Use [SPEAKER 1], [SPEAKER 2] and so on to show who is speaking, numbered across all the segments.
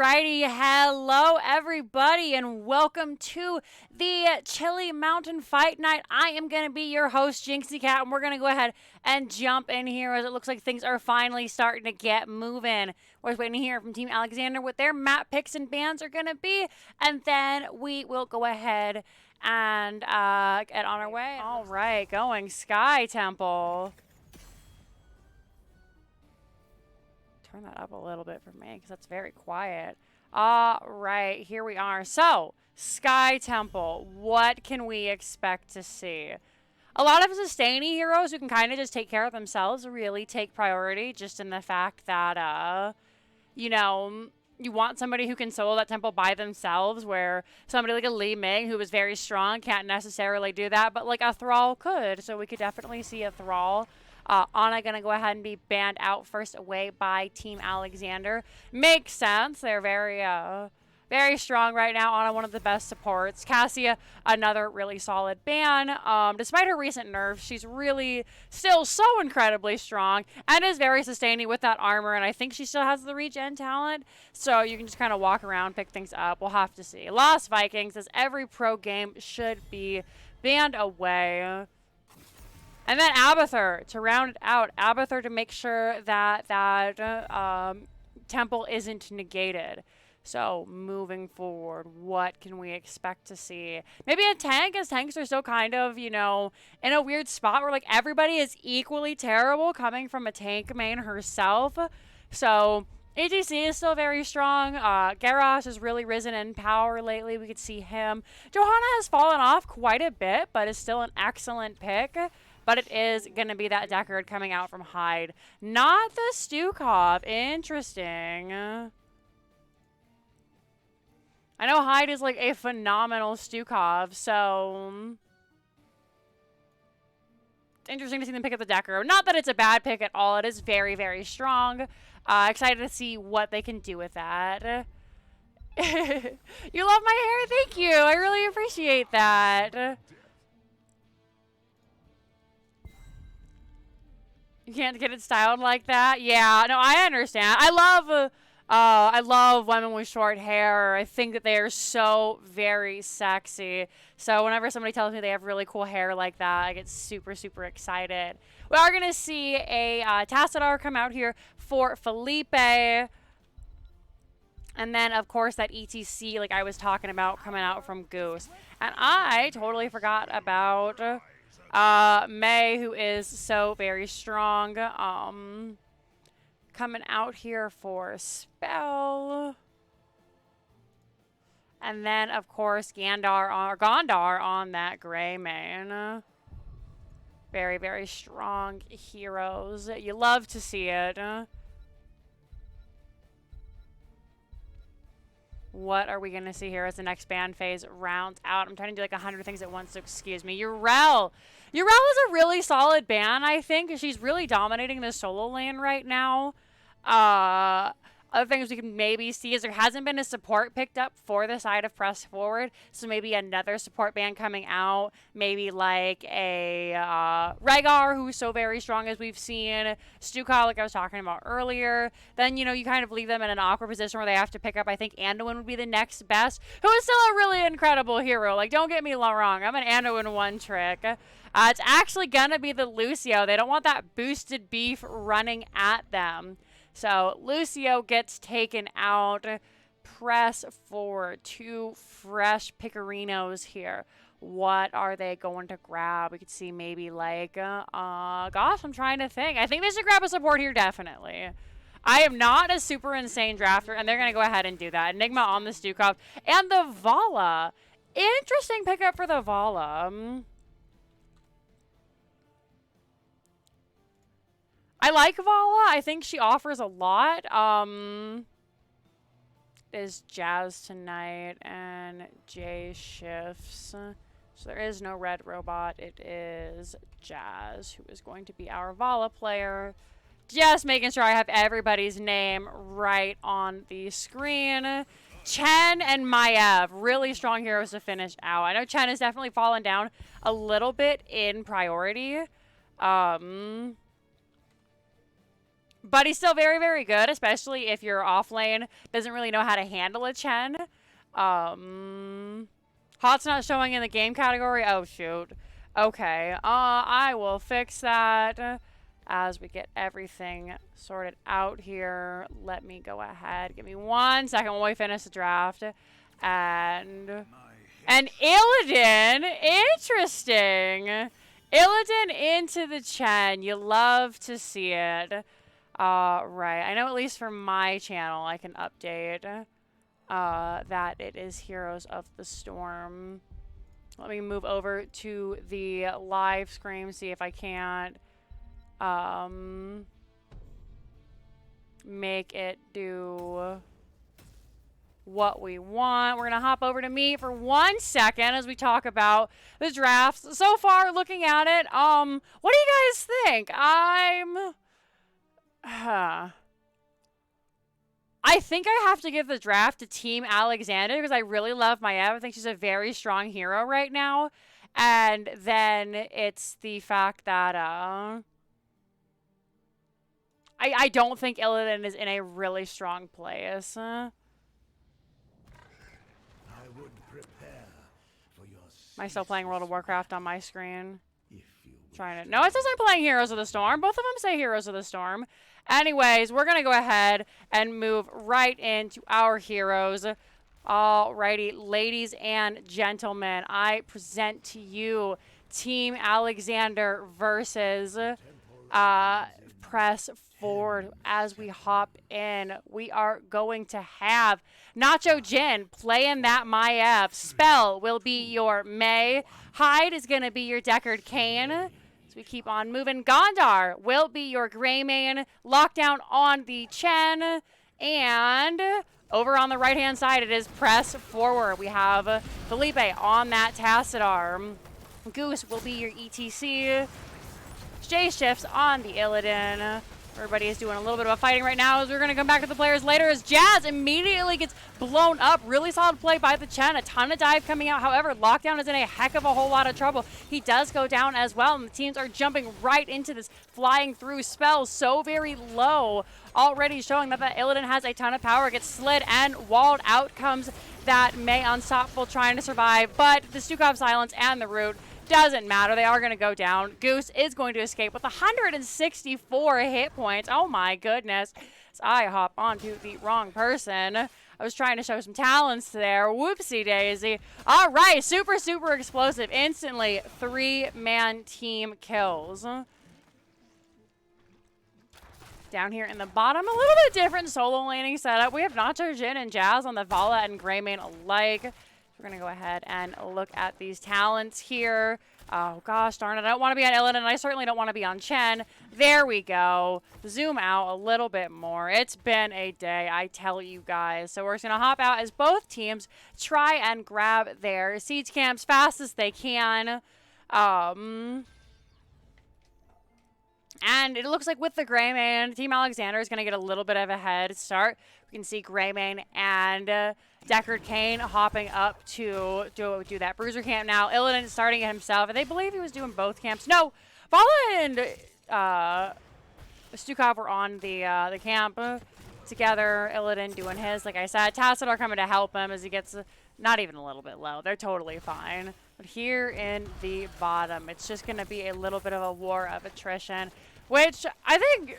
[SPEAKER 1] Alrighty, hello everybody and welcome to the Chili Mountain Fight Night. I am going to be your host, JinxeeKatt, and we're going to go ahead and jump in here as it looks like things are finally starting to get moving. We're just waiting to hear from Team Alexander what their map picks and bans are going to be, and then we will go ahead and get on our way. Alright, going Sky Temple. Turn that up a little bit for me because that's very quiet. All right, here we are. So, Sky Temple, what can we expect to see? A lot of sustaining heroes who can kind of just take care of themselves really take priority, just in the fact that, you know, you want somebody who can solo that temple by themselves, where somebody like a Li Ming, who is very strong, can't necessarily do that, but like a Thrall could. So we could definitely see a Thrall. Ana going to go ahead and be banned out first away by Team Alexander. Makes sense. They're very strong right now. Ana, one of the best supports. Cassia, another really solid ban. Despite her recent nerfs, she's really still so incredibly strong and is very sustaining with that armor. And I think she still has the regen talent. So you can just kind of walk around, pick things up. We'll have to see. Lost Vikings, as every pro game should be, banned away. And then Abathur to round it out. Abathur to make sure that temple isn't negated. So moving forward, what can we expect to see? Maybe a tank, as tanks are still kind of, you know, in a weird spot where like everybody is equally terrible coming from a tank main herself. So AGC is still very strong. Garrosh has really risen in power lately. We could see him. Johanna has fallen off quite a bit, but is still an excellent pick. But it is going to be that Deckard coming out from Hyde. Not the Stukov. Interesting. I know Hyde is like a phenomenal Stukov, so it's interesting to see them pick up the Deckard. Not that it's a bad pick at all. It is very, very strong. Excited to see what they can do with that. You love my hair? Thank you. I really appreciate that. You can't get it styled like that? Yeah, no, I understand. I love women with short hair. I think that they are so very sexy. So whenever somebody tells me they have really cool hair like that, I get super, super excited. We are going to see a Tassadar come out here for Felipe. And then, of course, that ETC, like I was talking about, coming out from Goose. And I totally forgot about May, who is so very strong, coming out here for Spell. And then, of course, Gondar on that gray main. Very, very strong heroes. You love to see it. What are we going to see here as the next ban phase rounds out? I'm trying to do like 100 things at once, so excuse me. Urel is a really solid ban, I think. She's really dominating the solo lane right now. Other things we can maybe see is there hasn't been a support picked up for the side of Press Forward. So maybe another support ban coming out. Maybe like a Rhaegar, who's so very strong as we've seen. Stukov, like I was talking about earlier. Then, you know, you kind of leave them in an awkward position where they have to pick up, I think Anduin would be the next best. Who is still a really incredible hero. Like, don't get me wrong. I'm an Anduin one trick. It's actually going to be the Lucio. They don't want that boosted beef running at them. So Lucio gets taken out. Press forward. Two fresh Picarinos here. What are they going to grab? We could see maybe like, gosh, I'm trying to think. I think they should grab a support here, definitely. I am not a super insane drafter, and they're going to go ahead and do that. Enigma on the Stukov. And the Vala. Interesting pickup for the Vala. I like Vala. I think she offers a lot. Is Jazz tonight and Jay shifts. So there is no red robot. It is Jazz, who is going to be our Vala player. Just making sure I have everybody's name right on the screen. Chen and Maiev, really strong heroes to finish out. I know Chen has definitely fallen down a little bit in priority. But he's still very, very good, especially if your off lane doesn't really know how to handle a Chen. Hot's not showing in the game category. Oh, shoot. Okay. I will fix that as we get everything sorted out here. Let me go ahead. Give me 1 second while we finish the draft. And Illidan. Interesting. Illidan into the Chen. You love to see it. Right. I know at least for my channel I can update that it is Heroes of the Storm. Let me move over to the live screen, see if I can't make it do what we want. We're going to hop over to me for 1 second as we talk about the drafts. So far, looking at it, what do you guys think? I think I have to give the draft to Team Alexander because I really love Maiev. I think she's a very strong hero right now. And then it's the fact that I don't think Illidan is in a really strong place. Am I still playing World of Warcraft on my screen? Trying to. No, it says I'm playing Heroes of the Storm. Both of them say Heroes of the Storm. Anyways, we're going to go ahead and move right into our heroes. Alrighty, ladies and gentlemen, I present to you Team Alexander versus Press Forward. As we hop in, we are going to have Nacho Jin playing that Maiev. Spell will be your Mei. Hide is going to be your Deckard Kane. So we keep on moving. Gondar will be your Gray main. Lockdown on the Chen. And over on the right-hand side, it is Press Forward. We have Felipe on that Tassadar. Goose will be your ETC. J shifts on the Illidan. Everybody is doing a little bit of a fighting right now as we're going to come back to the players later as Jazz immediately gets blown up. Really solid play by the Chen. A ton of dive coming out. However, Lockdown is in a heck of a whole lot of trouble. He does go down as well, and the teams are jumping right into this flying through spell so very low. Already showing that the Illidan has a ton of power. Gets slid and walled. Out comes that Mei Unstoppable trying to survive, but the Stukov Silence and the Root doesn't matter. They are going to go down. Goose is going to escape with 164 hit points. Oh my goodness. So I hop onto the wrong person. I was trying to show some talents there. Whoopsie daisy. All right. Super, super explosive. Instantly 3-man team kills. Down here in the bottom, a little bit different solo laning setup. We have Nacho Jin and Jazz on the Vala and Gray main alike. We're going to go ahead and look at these talents here. Oh, gosh darn it. I don't want to be on Illidan, and I certainly don't want to be on Chen. There we go. Zoom out a little bit more. It's been a day, I tell you guys. So we're just going to hop out as both teams try and grab their siege camps fast as they can. And it looks like with the Gray main, Team Alexander is going to get a little bit of a head start. We can see Gray main and Deckard Kane hopping up to do that bruiser camp now. Illidan starting it himself. And they believe he was doing both camps. No, Vala and Stukov were on the camp together. Illidan doing his, like I said. Tassadar coming to help him as he gets not even a little bit low. They're totally fine. But here in the bottom, it's just going to be a little bit of a war of attrition, which I think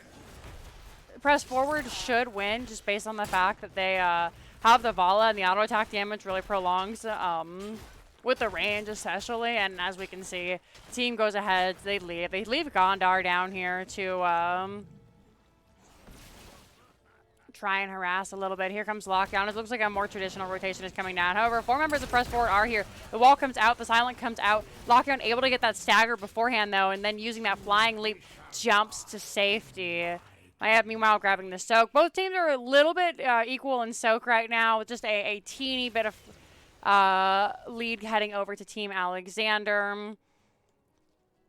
[SPEAKER 1] Press Forward should win just based on the fact that they have the Vala and the auto attack damage really prolongs with the range especially. And as we can see, the team goes ahead. They leave Gondar down here to try and harass a little bit. Here comes Lockdown. It looks like a more traditional rotation is coming down. However, 4 members of Press Forward are here. The wall comes out. The Silent comes out. Lockdown able to get that stagger beforehand, though, and then using that flying leap, jumps to safety. Maiev, meanwhile, grabbing the soak. Both teams are a little bit equal in soak right now, with just a teeny bit of lead heading over to Team Alexander.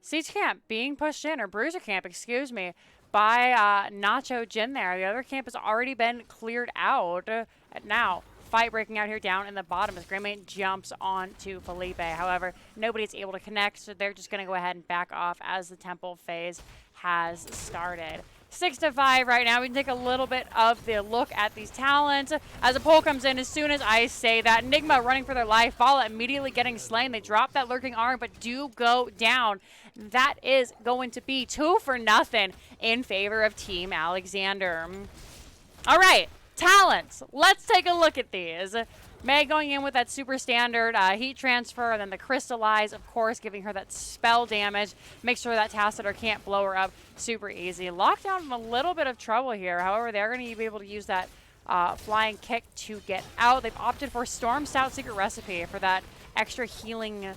[SPEAKER 1] Siege camp being pushed in, or bruiser camp, excuse me, by Nacho Jin there. The other camp has already been cleared out. And now, fight breaking out here down in the bottom as Greymane jumps onto Felipe. However, nobody's able to connect, so they're just going to go ahead and back off as the temple phase has started. 6-5 right now. We can take a little bit of the look at these talents. As a poll comes in, as soon as I say that, Enigma running for their life, Vala immediately getting slain. They drop that lurking arm, but do go down. That is going to be 2-0 in favor of Team Alexander. All right, talents. Let's take a look at these. Mei going in with that super standard heat transfer, and then the crystallize, of course, giving her that spell damage. Make sure that Tassadar can't blow her up. Super easy. Lockdown in a little bit of trouble here. However, they're going to be able to use that flying kick to get out. They've opted for Storm Stout Secret Recipe for that extra healing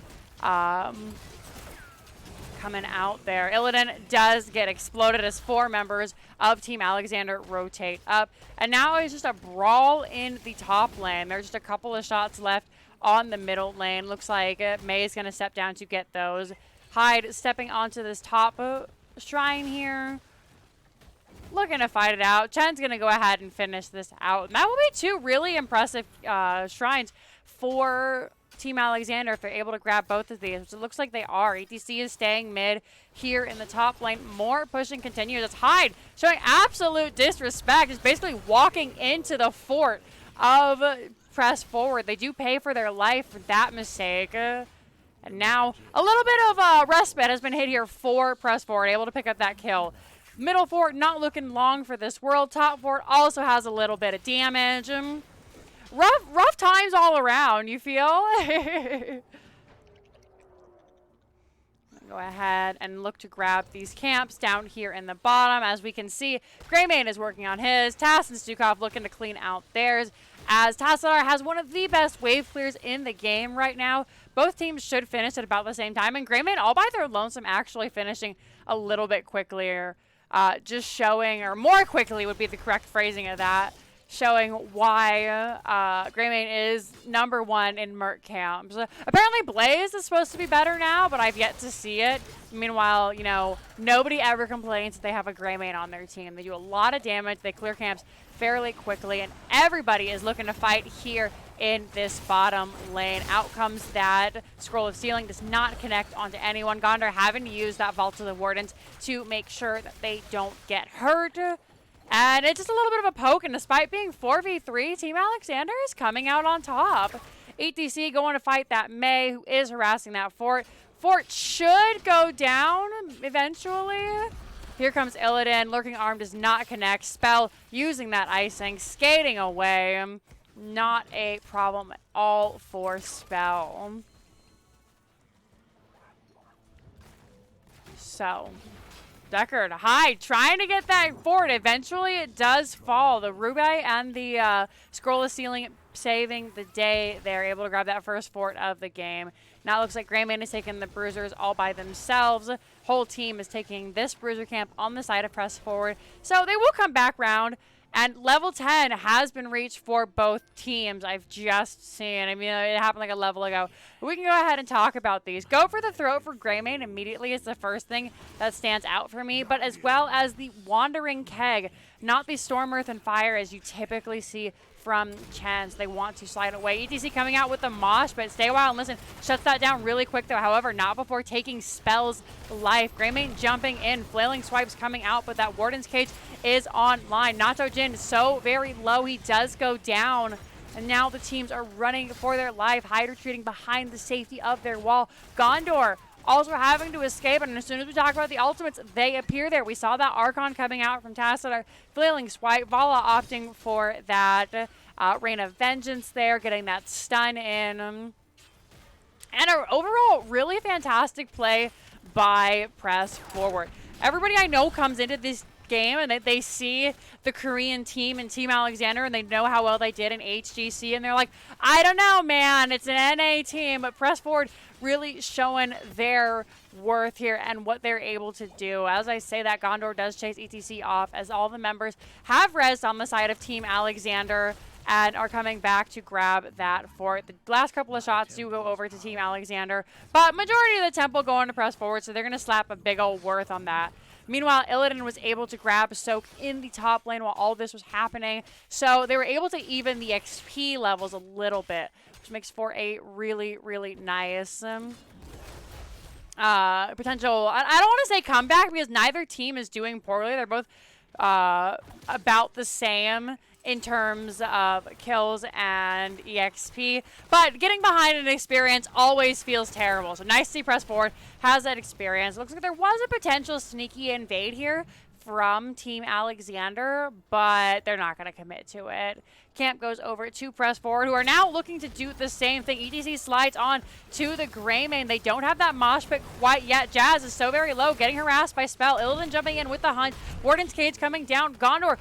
[SPEAKER 1] coming out there. Illidan does get exploded as 4 members of Team Alexander rotate up. And now it's just a brawl in the top lane. There's just a couple of shots left on the middle lane. Looks like Mei is going to step down to get those. Hyde stepping onto this top shrine here. Looking to fight it out. Chen's going to go ahead and finish this out. And that will be 2 really impressive shrines for Team Alexander if they're able to grab both of these, which it looks like they are. ETC is staying mid here in the top lane. More pushing continues. It's Hyde showing absolute disrespect. Just basically walking into the fort of Press Forward. They do pay for their life for that mistake. And now a little bit of respite has been hit here for Press Forward, able to pick up that kill. Middle fort not looking long for this world. Top fort also has a little bit of damage. Rough times all around, you feel? Go ahead and look to grab these camps down here in the bottom. As we can see, Greymane is working on his. Tass and Stukov looking to clean out theirs. As Tassadar has one of the best wave clears in the game right now. Both teams should finish at about the same time. And Greymane all by their lonesome actually finishing a little bit quicker. Just showing, or more quickly would be the correct phrasing of that. Showing why Greymane is #1 in Merc camps. Apparently Blaze is supposed to be better now, but I've yet to see it. Meanwhile, you know, nobody ever complains that they have a Greymane on their team. They do a lot of damage, they clear camps fairly quickly, and everybody is looking to fight here in this bottom lane. Out comes that Scroll of Sealing, does not connect onto anyone. Gondor having to use that Vault of the Wardens to make sure that they don't get hurt. And it's just a little bit of a poke, and despite being 4v3, Team Alexander is coming out on top. ETC going to fight that Mei, who is harassing that fort. Fort should go down eventually. Here comes Illidan. Lurking Arm does not connect. Spell using that icing, skating away. Not a problem at all for Spell. So Deckard, Hyde, trying to get that fort. Eventually, it does fall. The Ruby and the Scroll of Sealing saving the day. They're able to grab that first fort of the game. Now it looks like Greymane is taking the Bruisers all by themselves. Whole team is taking this Bruiser camp on the side of Press Forward. So they will come back round. And level 10 has been reached for both teams. I've just seen. I mean, it happened like a level ago. But we can go ahead and talk about these. Go for the throat for Greymane immediately is the first thing that stands out for me. But as well as the Wandering Keg. Not the Storm, Earth, and Fire as you typically see from Chen. So they want to slide away. ETC coming out with the Mosh, but stay a while and listen. Shuts that down really quick, though. However, not before taking Spell's life. Greymane jumping in. Flailing Swipes coming out, but that Warden's Cage is online. Nacho Jin so very low. He does go down. And now the teams are running for their life. Hyde retreating behind the safety of their wall. Gondor also having to escape, and as soon as we talk about the ultimates, they appear there. We saw that Archon coming out from Tassadar, Flailing Swipe, Vala opting for that Rain of Vengeance there, getting that stun in. And an overall really fantastic play by Press Forward. Everybody I know comes into this game and they see the Korean team and Team Alexander and they know how well they did in HGC and they're like, I don't know, man, it's an NA team, but Press Forward really showing their worth here and what they're able to do. As I say that, Gondor does chase ETC off as all the members have res on the side of Team Alexander and are coming back to grab that fort. The last couple of shots do go over to Team Alexander, but majority of the temple going to Press Forward, so they're going to slap a big old worth on that. Meanwhile, Illidan was able to grab Soak in the top lane while all this was happening. So they were able to even the XP levels a little bit, which makes for a really, really nice potential. I don't want to say comeback because neither team is doing poorly. They're both about the same in terms of kills and EXP, but getting behind an experience always feels terrible. So nice to see press forward, has that experience. Looks like there was a potential sneaky invade here from Team Alexander, but they're not going to commit to it. Camp goes over to press forward, who are now looking to do the same thing. ETC slides on to the gray main. They don't have that mosh pit quite yet. Jazz is so very low, getting harassed by Spell. Illidan jumping in with the hunt. Warden's Cage coming down. Gondor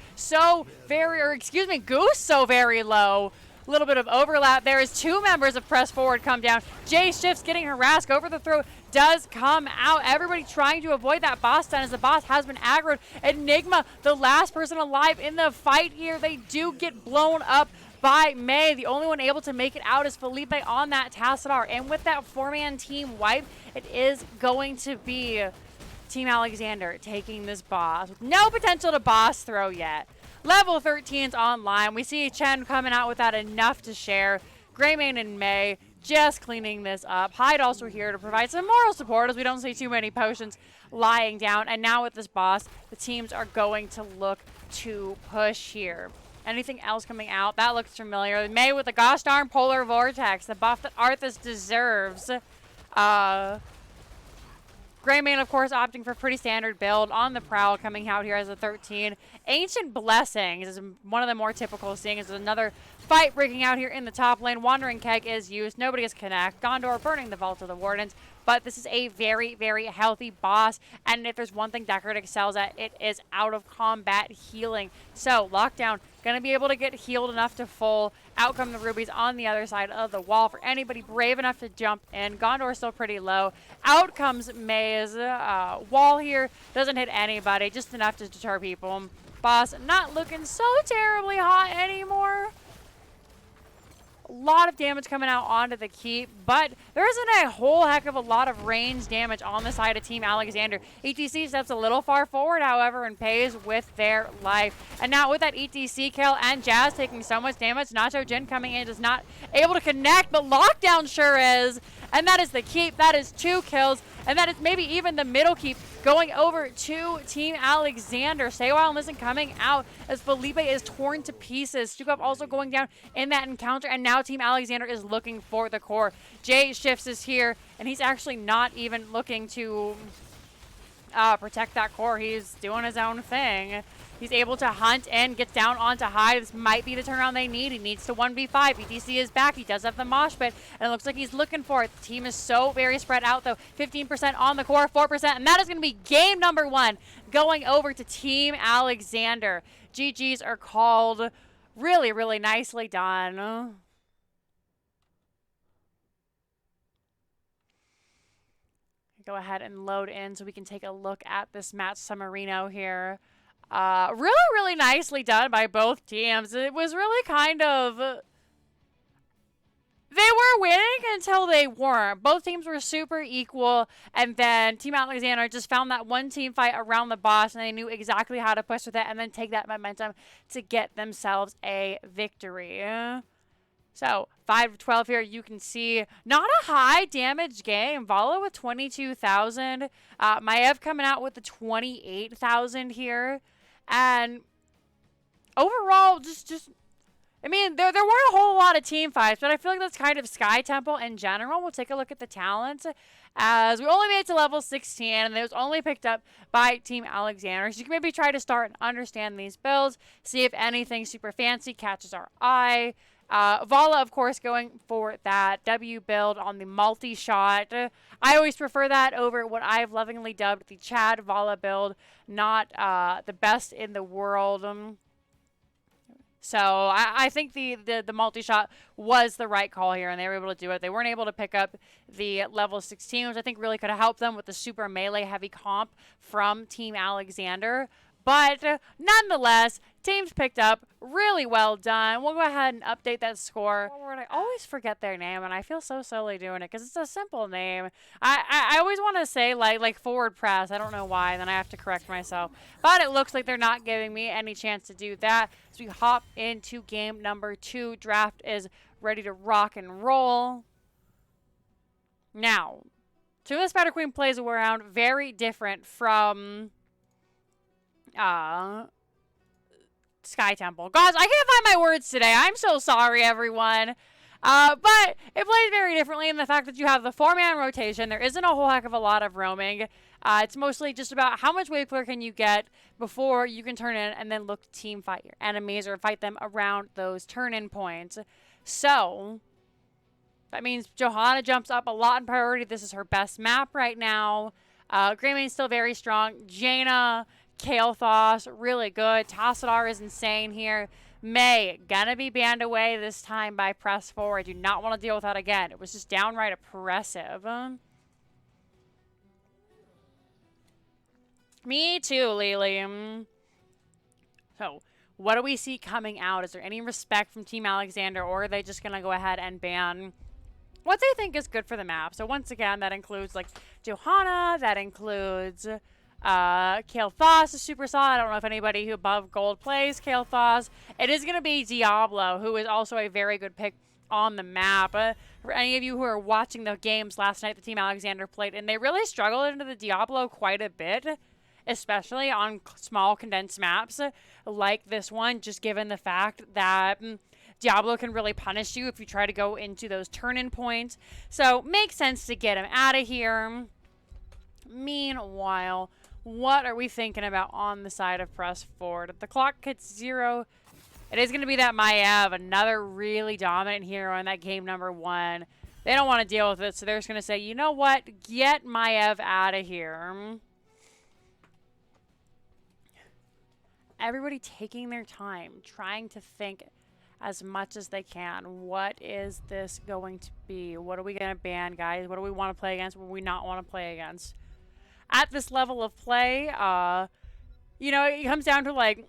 [SPEAKER 1] Goose so very low. A little bit of overlap there as two members of press forward come down. Jay Shifts getting harassed over the throat does come out. Everybody trying to avoid that boss stun as the boss has been aggroed. Enigma, the last person alive in the fight here. They do get blown up by May. The only one able to make it out is Felipe on that Tassadar. And with that four-man team wipe, it is going to be Team Alexander taking this boss with no potential to boss throw yet. Level 13's online. We see Chen coming out without enough to share. Greymane and May just cleaning this up. Hyde also here to provide some moral support as we don't see too many potions lying down. And now with this boss, the teams are going to look to push here. Anything else coming out? That looks familiar. May with the gosh darn Polar Vortex, the buff that Arthas deserves. Greymane, of course, opting for pretty standard build on the Prowl, coming out here as a 13. Ancient Blessings is one of the more typical, seeing as another fight breaking out here in the top lane. Wandering Keg is used. Nobody is connect. Gondor burning the Vault of the Wardens. But this is a very, very healthy boss. And if there's one thing Deckard excels at, it is out of combat healing. So, Lockdown, going to be able to get healed enough to full. Out come the rubies on the other side of the wall for anybody brave enough to jump in. Gondor still pretty low. Out comes May's wall here. Doesn't hit anybody, just enough to deter people. Boss not looking so terribly hot anymore. A lot of damage coming out onto the keep, but there isn't a whole heck of a lot of range damage on the side of Team Alexander. ETC steps a little far forward, however, and pays with their life. And now with that ETC kill and Jazz taking so much damage, Nacho Jin coming in is not able to connect, but Lockdown sure is. And that is the keep. That is 2 kills. And that is maybe even the middle keep going over to Team Alexander. Stay Wild and Listen coming out as Felipe is torn to pieces. Stukov also going down in that encounter. And now Team Alexander is looking for the core. Jay Shifts is here, and he's actually not even looking to protect that core. He's doing his own thing. He's able to hunt and gets down onto Hyde. This might be the turnaround they need. He needs to 1v5. ETC is back. He does have the mosh pit, and it looks like he's looking for it. The team is so very spread out, though. 15% on the core, 4%, and that is going to be game number 1 going over to Team Alexander. GGs are called. Really, really nicely done. Go ahead and load in so we can take a look at this match Samuro here. Really, really nicely done by both teams. It was really kind of... They were winning until they weren't. Both teams were super equal, and then Team Alexander just found that one team fight around the boss, and they knew exactly how to push with it and then take that momentum to get themselves a victory. So, 5-12 here, you can see not a high damage game. Vala with 22,000. Maiev coming out with the 28,000 here. And overall, I mean, there weren't a whole lot of team fights, but I feel like that's kind of Sky Temple in general. We'll take a look at the talents, as we only made it to level 16, and it was only picked up by Team Alexander. So you can maybe try to start and understand these builds, see if anything super fancy catches our eye. Vala, of course, going for that W build on the multi-shot. I always prefer that over what I've lovingly dubbed the Chad Vala build. Not the best in the world. So I think the multi-shot was the right call here, and they were able to do it. They weren't able to pick up the level 16, which I think really could have helped them with the super melee heavy comp from Team Alexander. But nonetheless, teams picked up. Really well done. We'll go ahead and update that score. I always forget their name, and I feel so silly doing it because it's a simple name. I always want to say like forward press. I don't know why. And then I have to correct myself. But it looks like they're not giving me any chance to do that. So we hop into game number 2. Draft is ready to rock and roll. Now, Tomb of the Spider Queen plays around very different from Sky Temple. Gosh, I can't find my words today. I'm so sorry, everyone. But it plays very differently in the fact that you have the 4-man rotation. There isn't a whole heck of a lot of roaming. It's mostly just about how much wave clear can you get before you can turn in and then look to team fight your enemies or fight them around those turn-in points. So that means Johanna jumps up a lot in priority. This is her best map right now. Greymane's still very strong. Jaina, Kael'thas, really good. Tassadar is insane here. Mei, gonna be banned away this time by press forward. Do not want to deal with that again. It was just downright oppressive. Me too, Lily. So, what do we see coming out? Is there any respect from Team Alexander, or are they just going to go ahead and ban what they think is good for the map? So, once again, that includes, like, Johanna. That includes Kael'thas is super solid. I don't know if anybody who above gold plays Kael'thas. It is going to be Diablo, who is also a very good pick on the map. For any of you who are watching the games last night, the Team Alexander played, and they really struggled into the Diablo quite a bit, especially on small condensed maps like this one, just given the fact that Diablo can really punish you if you try to go into those turn-in points. So, makes sense to get him out of here. Meanwhile, what are we thinking about on the side of press forward? If the clock hits 0, it is going to be that Maiev, another really dominant hero in that game number 1. They don't want to deal with it, so they're just going to say, you know what? Get Maiev out of here. Everybody taking their time, trying to think as much as they can. What is this going to be? What are we going to ban, guys? What do we want to play against? What do we not want to play against? At this level of play, you know, it comes down to, like,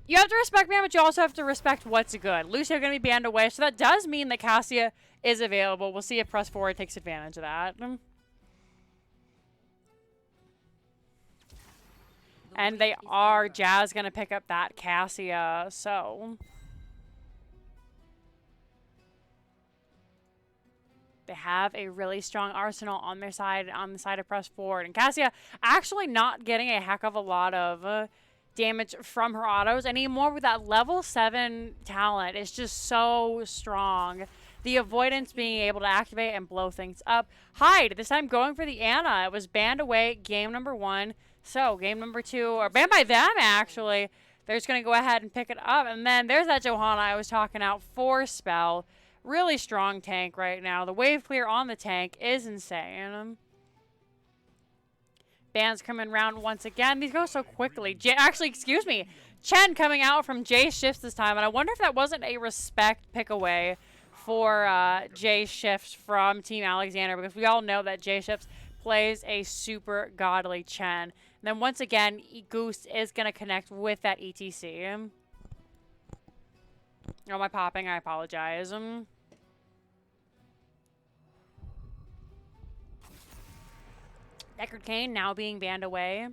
[SPEAKER 1] you have to respect ban, but you also have to respect what's good. Lucio going to be banned away, so that does mean that Cassia is available. We'll see if press forward takes advantage of that. And they are. Jazz going to pick up that Cassia, so they have a really strong arsenal on their side, on the side of press forward. And Cassia actually not getting a heck of a lot of damage from her autos anymore with that level 7 talent. It's just so strong. The avoidance being able to activate and blow things up. Hide, this time going for the Ana. It was banned away game number 1. So, game number 2, or banned by them, actually. They're just going to go ahead and pick it up. And then there's that Johanna I was talking about for spell. Really strong tank right now. The wave clear on the tank is insane. Bans coming round once again. These go so quickly. Actually, excuse me. Chen coming out from Jay Shifts this time. And I wonder if that wasn't a respect pick away for Jay Shifts from Team Alexander. Because we all know that Jay Shifts plays a super godly Chen. And then once again, Goose is going to connect with that ETC. Oh, am I popping? I apologize. Deckard Kane now being banned away.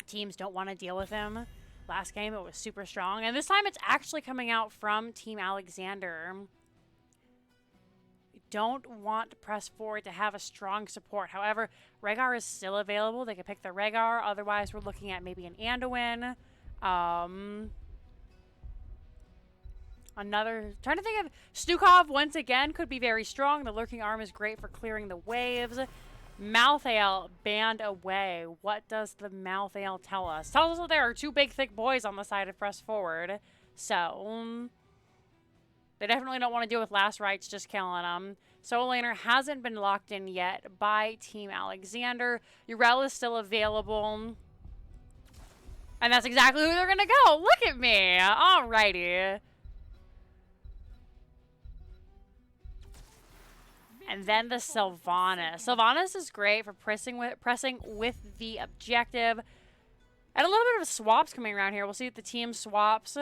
[SPEAKER 1] Teams don't want to deal with him. Last game, it was super strong. And this time, it's actually coming out from Team Alexander. Don't want to press forward to have a strong support. However, Rehgar is still available. They can pick the Rehgar. Otherwise, we're looking at maybe an Anduin. Trying to think of Stukov once again could be very strong. The Lurking Arm is great for clearing the waves. Malthael banned away. What does the Malthael tell us? Tells us that there are 2 big, thick boys on the side of press forward. So, they definitely don't want to deal with last rights, just killing them. Solo laner hasn't been locked in yet by Team Alexander. Urel is still available. And that's exactly who they're going to go. Look at me. Alrighty. And then the Sylvanas. Sylvanas is great for pressing with the objective. And a little bit of swaps coming around here. We'll see if the team swaps.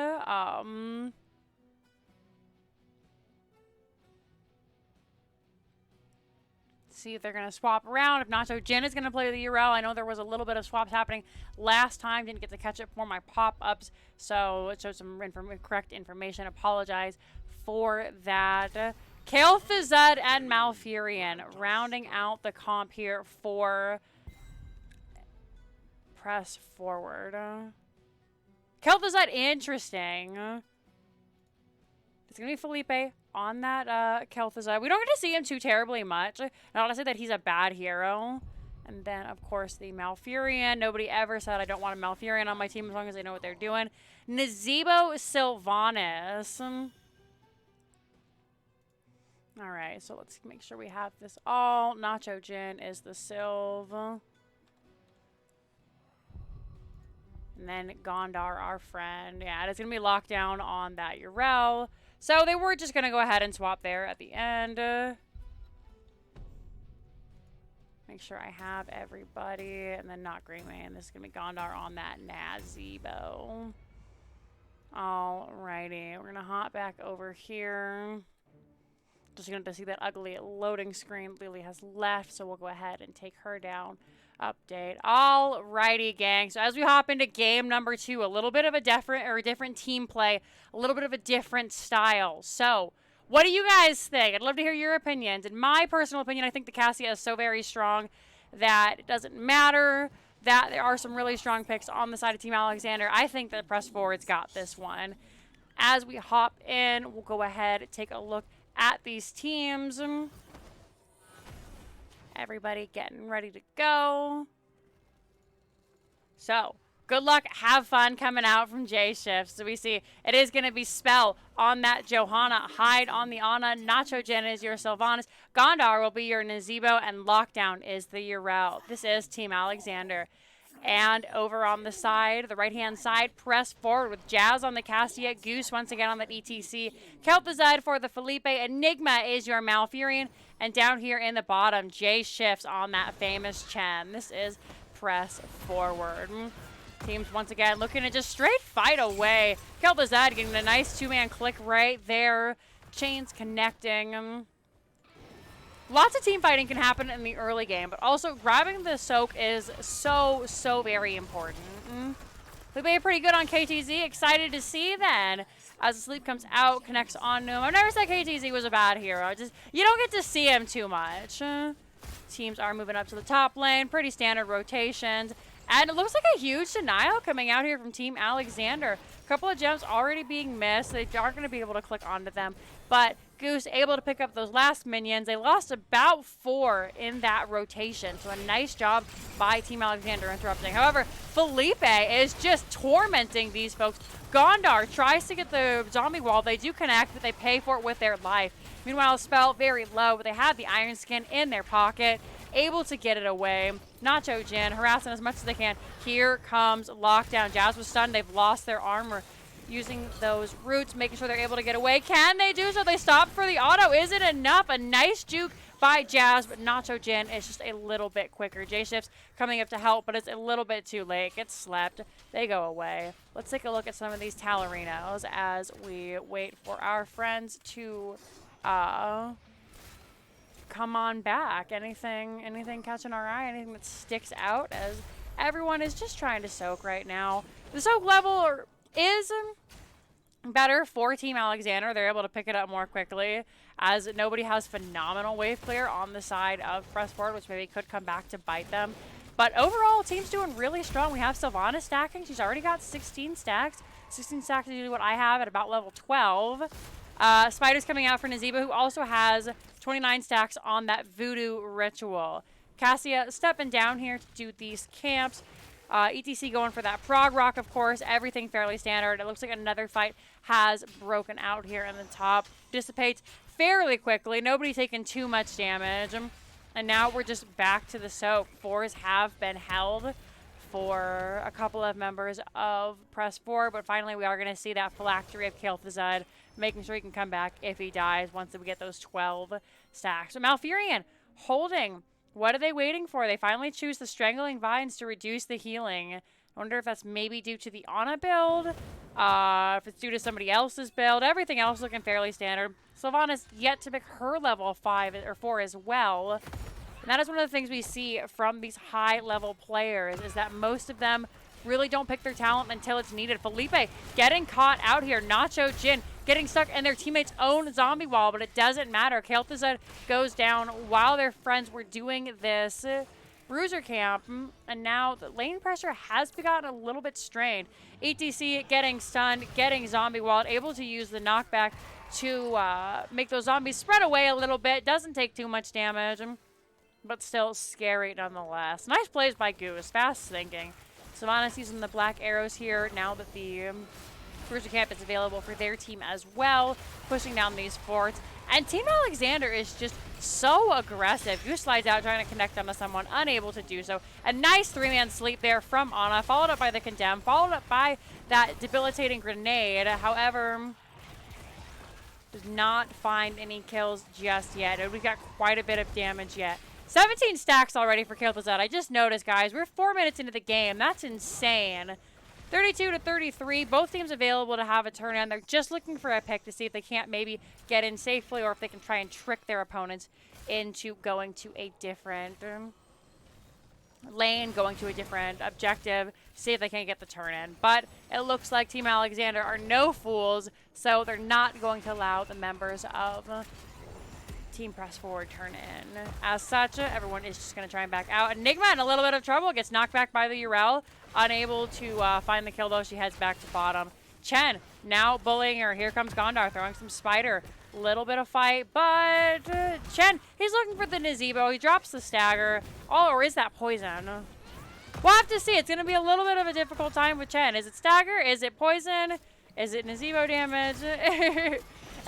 [SPEAKER 1] See if they're going to swap around. If not, so Jin is going to play with the Urel. I know there was a little bit of swaps happening last time. Didn't get to catch it for my pop-ups. So it showed some correct information. Apologize for that. Kael Fizud and Malfurion rounding out the comp here for press forward. Kel'Thuzad, interesting. It's going to be Felipe on that Kel'Thuzad. We don't get to see him too terribly much. Not to say that he's a bad hero. And then, of course, the Malfurion. Nobody ever said I don't want a Malfurion on my team as long as they know what they're doing. Nazebo Sylvanas. All right, so let's make sure we have this all. Nacho Jin is the Sylv. And then Gondar, our friend. Yeah, it's going to be locked down on that Yrel. So they were just going to go ahead and swap there at the end. Make sure I have everybody. And then not Greymane. This is going to be Gondar on that Nazebo. Alrighty. We're going to hop back over here. Just going to see that ugly loading screen. Lily has left, so we'll go ahead and take her down. Update. Alrighty, gang. So as we hop into game number 2, a little bit of a different team play, a little bit of a different style. So, what do you guys think? I'd love to hear your opinions. In my personal opinion, I think the Cassia is so very strong that it doesn't matter that there are some really strong picks on the side of Team Alexander. I think that Press Forward's got this one. As we hop in, we'll go ahead and take a look at these teams. Everybody getting ready to go. So, good luck. Have fun coming out from J-Shift. So we see it is going to be Spell on that Johanna. Hyde on the Ana. Nacho Jin is your Sylvanas. Gondar will be your Nazebo. And Lockdown is the Yrel. This is Team Alexander. And over on the side, the right-hand side, Press Forward with Jazz on the Cassia. Goose once again on that ETC. Kel'Thuzad for the Felipe. Enigma is your Malfurion. And down here in the bottom, J-Shifts on that famous Chen. This is Press Forward. Teams once again looking to just straight fight away. Kel'Thuzad getting a nice 2-man click right there. Chains connecting. Lots of team fighting can happen in the early game, but also grabbing the soak is so very important. We made pretty good on KTZ. Excited to see then. As the sleep comes out, connects on to him. I've never said KTZ was a bad hero. You don't get to see him too much. Teams are moving up to the top lane. Pretty standard rotations. And it looks like a huge denial coming out here from Team Alexander. A couple of gems already being missed. They aren't going to be able to click onto them. But Goose able to pick up those last minions. They lost about 4 in that rotation. So a nice job by Team Alexander interrupting. However, Felipe is just tormenting these folks. Gondar tries to get the zombie wall. They do connect, but they pay for it with their life. Meanwhile, Spell very low, but they have the Iron Skin in their pocket. Able to get it away. Nacho Jin harassing as much as they can. Here comes Lockdown. Jazz was stunned. They've lost their armor. Using those roots, making sure they're able to get away. Can they do so? They stop for the auto. Is it enough? A nice juke by Jazz, but Nacho Jin is just a little bit quicker. J-Shifts coming up to help, but it's a little bit too late. Gets slept. They go away. Let's take a look at some of these Talarinos as we wait for our friends to come on back. Anything catching our eye? Anything that sticks out as everyone is just trying to soak right now. The soak level is better for Team Alexander. They're able to pick it up more quickly as nobody has phenomenal wave clear on the side of Press Forward, which maybe could come back to bite them. But overall, team's doing really strong. We have Sylvana stacking. She's already got 16 stacks. 16 stacks is usually what I have at about level 12. Spider's coming out for Nazebo, who also has 29 stacks on that Voodoo Ritual. Cassia stepping down here to do these camps. ETC going for that Prog Rock, of course. Everything fairly standard. It looks like another fight has broken out here in the top. Dissipates fairly quickly. Nobody taking too much damage. And now we're just back to the soak. 4s have been held for a couple of members of Press 4, but finally we are going to see that phylactery of Kel'Thuzad, making sure he can come back if he dies once we get those 12 stacks. So Malfurion holding. What are they waiting for? They finally choose the Strangling Vines to reduce the healing. I wonder if that's maybe due to the Ana build, if it's due to somebody else's build. Everything else looking fairly standard. Sylvana's yet to pick her level 5 or 4 as well. And that is one of the things we see from these high-level players, is that most of them really don't pick their talent until it's needed. Felipe getting caught out here. Nacho Jin getting stuck in their teammate's own zombie wall, but it doesn't matter. Kel'Thuzad goes down while their friends were doing this Bruiser camp, and now the lane pressure has gotten a little bit strained. ETC getting stunned, getting zombie walled, able to use the knockback to make those zombies spread away a little bit. Doesn't take too much damage, but still scary nonetheless. Nice plays by Goose, fast thinking. Sylvanas using the black arrows here now that the Bruiser camp is available for their team as well, pushing down these forts. And Team Alexander is just so aggressive. Goose slides out trying to connect onto someone, unable to do so. A nice three-man sleep there from Ana, followed up by the Condemn, followed up by that debilitating grenade. However, does not find any kills just yet. We've got quite a bit of damage yet. 17 stacks already for Kil'Thuzad. I just noticed, guys, we're 4 minutes into the game. That's insane. 32 to 33, both teams available to have a turn in. They're just looking for a pick to see if they can't maybe get in safely or if they can try and trick their opponents into going to a different lane, going to a different objective, see if they can get the turn in. But it looks like Team Alexander are no fools, so they're not going to allow the members of Team Press Forward turn in. As such, everyone is just going to try and back out. Enigma in a little bit of trouble, gets knocked back by the Urel. Unable to find the kill, though. She heads back to bottom. Chen now bullying her. Here comes Gondar throwing some spider. Little bit of fight, but Chen, he's looking for the Nazebo. He drops the stagger. Oh, or is that poison? We'll have to see. It's going to be a little bit of a difficult time with Chen. Is it stagger? Is it poison? Is it Nazebo damage?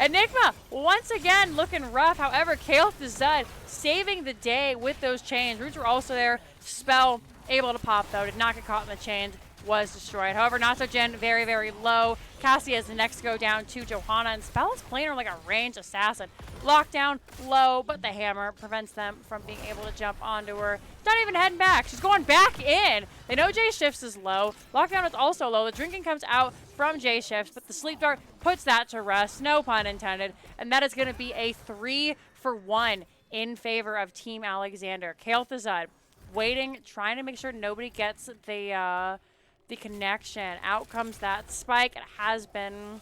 [SPEAKER 1] Enigma, once again, looking rough. However, Kil'Thuzad saving the day with those chains. Roots were also there. Spell able to pop, though. Did not get caught in the chains. Was destroyed. However, Not So Jin very, very low. Cassie is the next to go down to Johanna, and Spell is playing her like a ranged assassin. Lockdown low, but the hammer prevents them from being able to jump onto her. She's not even heading back. She's going back in. They know J Shifts is low. Lockdown is also low. The drinking comes out from J Shifts, but the sleep dart puts that to rest. No pun intended. And that is going to be a 3-for-1 in favor of Team Alexander. Kil'Thuzad waiting, trying to make sure nobody gets the connection. Out comes that spike. It has been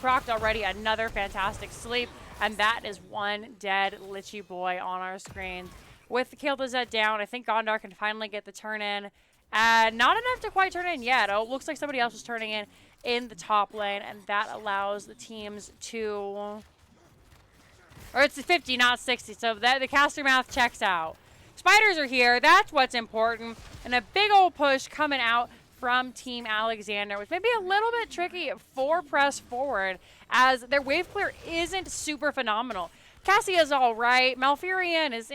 [SPEAKER 1] procced already. Another fantastic sleep. And that is one dead Lichy boy on our screen. With the Kil'Thuzad down, I think Gondar can finally get the turn in. Not enough to quite turn in yet. Oh, it looks like somebody else is turning in the top lane. And that allows the teams to... Or it's 50, not 60. So the caster math checks out. Spiders are here. That's what's important. And a big old push coming out from Team Alexander, which may be a little bit tricky for Press Forward, as their wave clear isn't super phenomenal. Cassie is all right. Malfurion is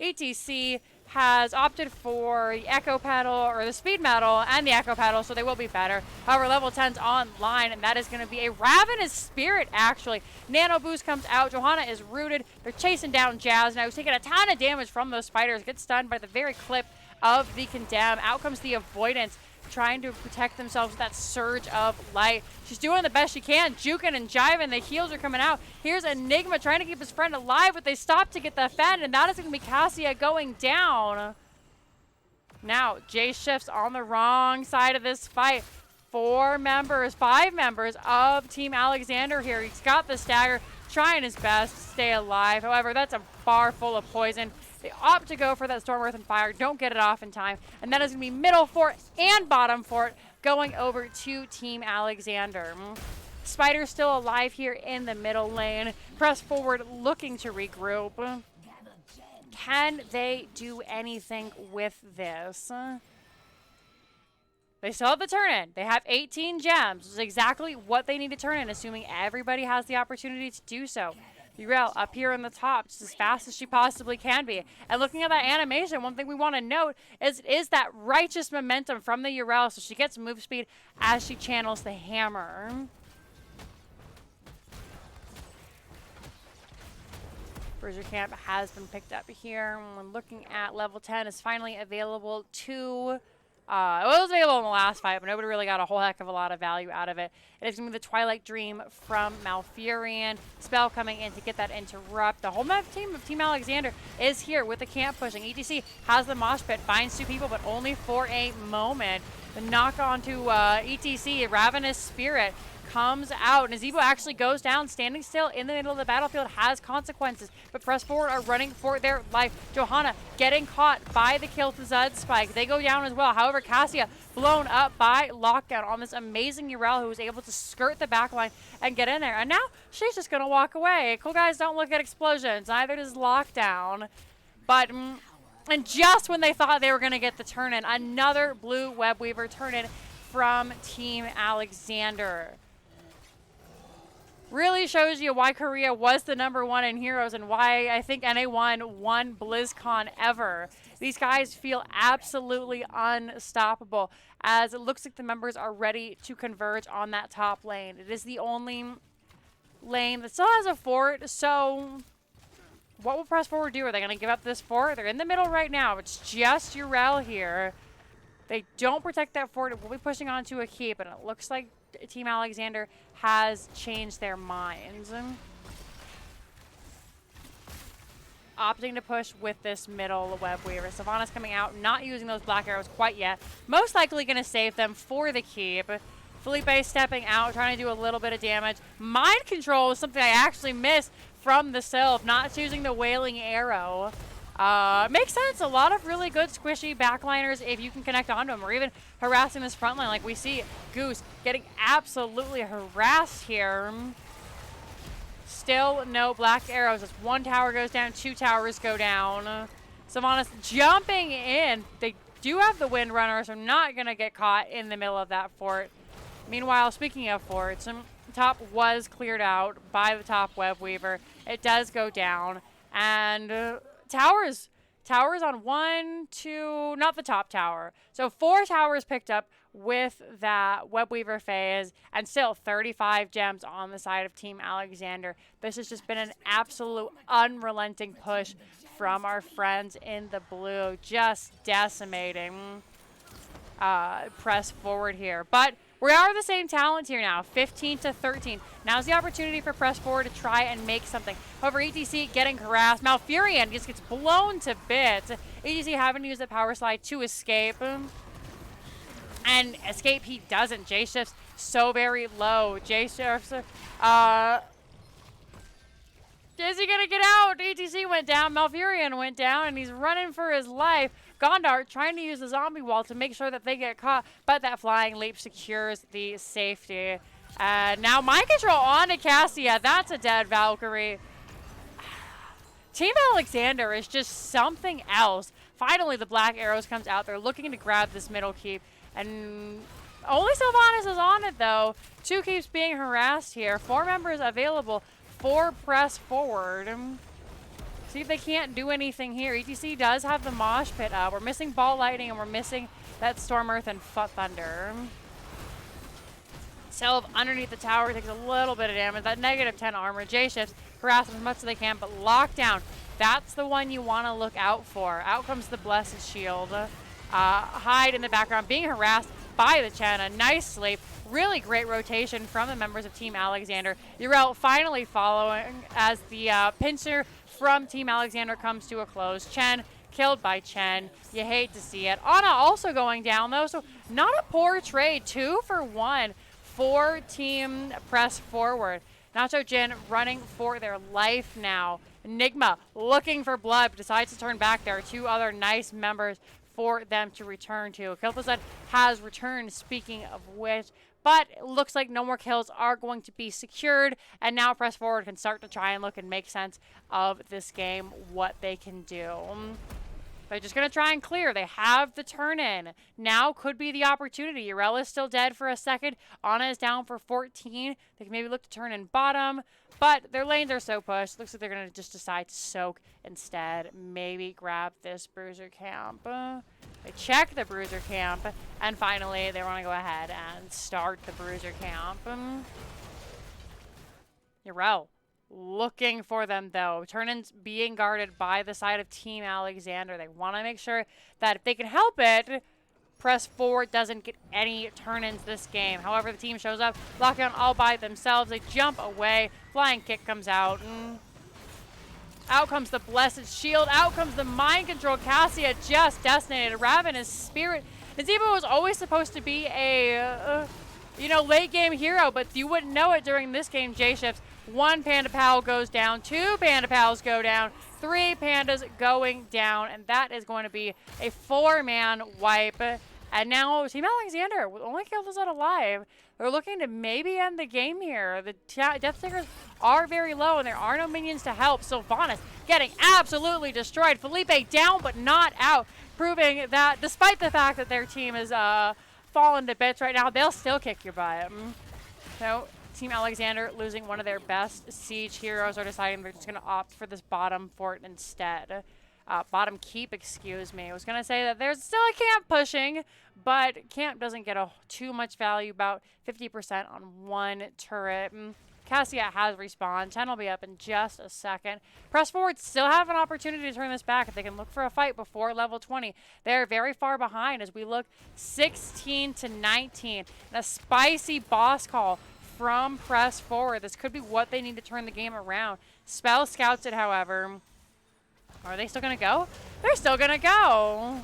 [SPEAKER 1] ETC has opted for the Echo Pedal, or the Speed Metal, and the Echo Pedal, so they will be better. However, level 10's online, and that is going to be a Ravenous Spirit, actually. Nano Boost comes out. Johanna is rooted. They're chasing down Jazz now. He's taking a ton of damage from those spiders. Gets stunned by the very clip of the Condemn. Out comes the Avoidance, trying to protect themselves with that surge of light. She's doing the best she can, juking and jiving. The heals are coming out. Here's Enigma trying to keep his friend alive, but they stop to get the Fend, and that is going to be Cassia going down. Now, J Shifts on the wrong side of this fight. 5 members of Team Alexander here. He's got the stagger, trying his best to stay alive. However, that's a bar full of poison. They opt to go for that Storm, Earth, and Fire. Don't get it off in time. And that is going to be middle fort and bottom fort going over to Team Alexander. Spider's still alive here in the middle lane. Press Forward looking to regroup. Can they do anything with this? They still have the turn in. They have 18 gems. This is exactly what they need to turn in, assuming everybody has the opportunity to do so. Urel up here in the top, just as fast as she possibly can be. And looking at that animation, one thing we want to note is that righteous momentum from the Urel, so she gets move speed as she channels the hammer. Bruiser Camp has been picked up here. When looking at level 10, is finally available to... it was available in the last fight, but nobody really got a whole heck of a lot of value out of it. It is going to be the Twilight Dream from Malfurion. Spell coming in to get that interrupt. The whole team of Team Alexander is here with the camp pushing. ETC has the mosh pit, finds 2 people, but only for a moment. The knock onto ETC, Ravenous Spirit comes out, and Azebo actually goes down, standing still in the middle of the battlefield has consequences, but Press Forward are running for their life. Johanna getting caught by the kill to Zud Spike. They go down as well. However, Cassia blown up by Lockdown on this amazing Urel who was able to skirt the backline and get in there. And now she's just going to walk away. Cool guys don't look at explosions. Neither does Lockdown. But, and just when they thought they were going to get the turn-in, another blue Web Weaver turn-in from Team Alexander. Really shows you why Korea was the #1 in Heroes and why I think NA1 won BlizzCon ever. These guys feel absolutely unstoppable as it looks like the members are ready to converge on that top lane. It is the only lane that still has a fort, so what will Press Forward do? Are they going to give up this fort? They're in the middle right now. It's just Urel here. They don't protect that fort. It will be pushing onto a keep, and it looks like Team Alexander has changed their minds. Opting to push with this middle Web Weaver. Savannah's coming out, not using those black arrows quite yet. Most likely going to save them for the keep. Felipe stepping out, trying to do a little bit of damage. Mind control is something I actually missed from the Sylph, not choosing the Wailing Arrow. Makes sense. A lot of really good squishy backliners if you can connect onto them, or even harassing this front line like we see Goose getting absolutely harassed here. Still no black arrows. As one tower goes down, 2 towers go down. Savannah's jumping in. They do have the Windrunner, so not going to get caught in the middle of that fort. Meanwhile, speaking of forts, top was cleared out by the top Web Weaver. It does go down, and towers on 1, 2, not the top tower. So 4 towers picked up with that Web Weaver phase, and still 35 gems on the side of Team Alexander. This has just been an absolute unrelenting push from our friends in the blue, just decimating Press Forward here. But we are the same talent here now, 15-13. Now's the opportunity for Press Forward to try and make something. However, ETC getting harassed. Malfurion just gets blown to bits. ETC having to use the power slide to escape. And escape he doesn't. J-Shift's so very low. J-Shift's, is he gonna get out? ETC went down, Malfurion went down, and he's running for his life. Gondar trying to use the zombie wall to make sure that they get caught, but that flying leap secures the safety. Now mind control on to Cassia. That's a dead Valkyrie. Team Alexander is just something else. Finally, the black arrows comes out. They're looking to grab this middle keep, and only Sylvanas is on it though. 2 keeps being harassed here. 4 members available for Press Forward. See if they can't do anything here. ETC does have the Mosh Pit up. We're missing Ball Lightning, and we're missing that Storm Earth and Foot Thunder. Sylph underneath the tower takes a little bit of damage. That -10 armor. J-Shifts harass them as much as they can, but Lockdown, that's the one you want to look out for. Out comes the Blessed Shield. Hide in the background, being harassed by the Chen. A nice sleep. Really great rotation from the members of Team Alexander. Urel finally following as the pincer from Team Alexander comes to a close. Chen killed by Chen. You hate to see it. Ana also going down though, so not a poor trade. 2 for 1 for Team Press Forward. Nacho Jin running for their life now. Enigma looking for blood, decides to turn back. There are 2 other nice members for them to return to. Kilthazad has returned, speaking of which, but it looks like no more kills are going to be secured, and now Press Forward can start to try and look and make sense of this game, what they can do. They're just going to try and clear. They have the turn-in. Now could be the opportunity. Urel is still dead for a second. Ana is down for 14. They can maybe look to turn in bottom, but their lanes are so pushed. Looks like they're going to just decide to soak instead. Maybe grab this Bruiser Camp. They check the Bruiser Camp, and finally they want to go ahead and start the Bruiser Camp. Urel looking for them though. Turn-ins being guarded by the side of Team Alexander. They want to make sure that if they can help it, Press Forward doesn't get any turn-ins this game. However, the team shows up, lockdown all by themselves. They jump away. Flying kick comes out. Out comes the Blessed Shield. Out comes the mind control. Cassia just decimated. Ravenous Spirit Nazeebo was always supposed to be a, you know, late game hero, but you wouldn't know it during this game. J-Shifts, 1 Panda Pal goes down, 2 Panda Pals go down, 3 Pandas going down, and that is going to be a 4-man wipe. And now Team Alexander with only Killzad alive. They're looking to maybe end the game here. The Death Stickers are very low, and there are no minions to help. Sylvanas getting absolutely destroyed. Felipe down, but not out, proving that despite the fact that their team is fallen to bits right now, they'll still kick your butt. So Team Alexander losing one of their best siege heroes are deciding they're just going to opt for this bottom fort instead. Bottom keep, excuse me. I was going to say that there's still a camp pushing, but camp doesn't get too much value, about 50% on 1 turret. Cassia has respawned. 10 will be up in just a second. Press forward still have an opportunity to turn this back if they can look for a fight before level 20. They're very far behind as we look 16 to 19. And a spicy boss call from press forward. This could be what they need to turn the game around. Spell scouts it, however. Are they still going to go? They're still going to go.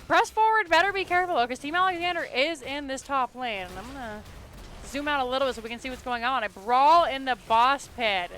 [SPEAKER 1] Press forward better be careful, though, because Team Alexander is in this top lane. I'm going to zoom out a little bit so we can see what's going on. A brawl in the boss pit.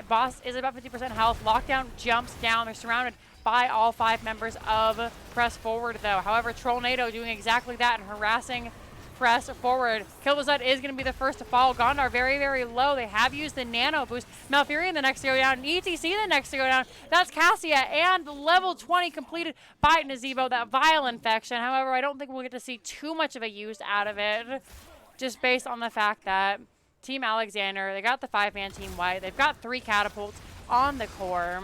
[SPEAKER 1] Boss is about 50% health. Lockdown jumps down. They're surrounded by all 5 members of Press Forward, though. However, Trollnado doing exactly that and harassing Press Forward. Killzad is going to be the first to fall. Gondar very, very low. They have used the nano boost. Malfurion the next to go down. And ETC the next to go down. That's Cassia and level 20 completed by Nazeebo. That Vile Infection. However, I don't think we'll get to see too much of a use out of it, just based on the fact that Team Alexander, they got the 5-man team white. They've got 3 catapults on the core.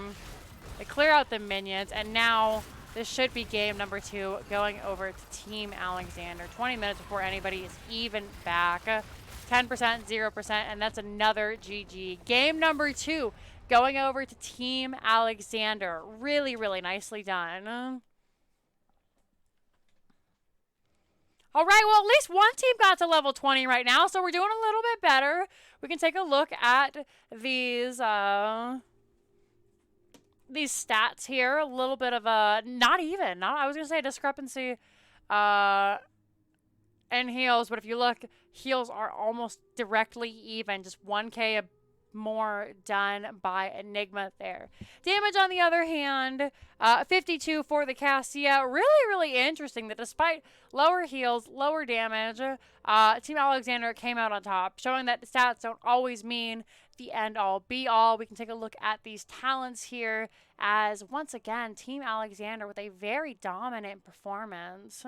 [SPEAKER 1] They clear out the minions, and now this should be game number 2 going over to Team Alexander. 20 minutes before anybody is even back. 10%, 0%, and that's another GG. Game number 2 going over to Team Alexander. Really, really nicely done. All right, well, at least one team got to level 20 right now, so we're doing a little bit better. We can take a look at these stats here. A little bit of a, I was going to say a discrepancy in heals, but if you look, heals are almost directly even, just 1k more done by Enigma there. Damage, on the other hand, 52 for the Cassia. Really, really interesting that despite lower heals, lower damage, Team Alexander came out on top, showing that stats don't always mean the end-all, be-all. We can take a look at these talents here as, once again, Team Alexander with a very dominant performance.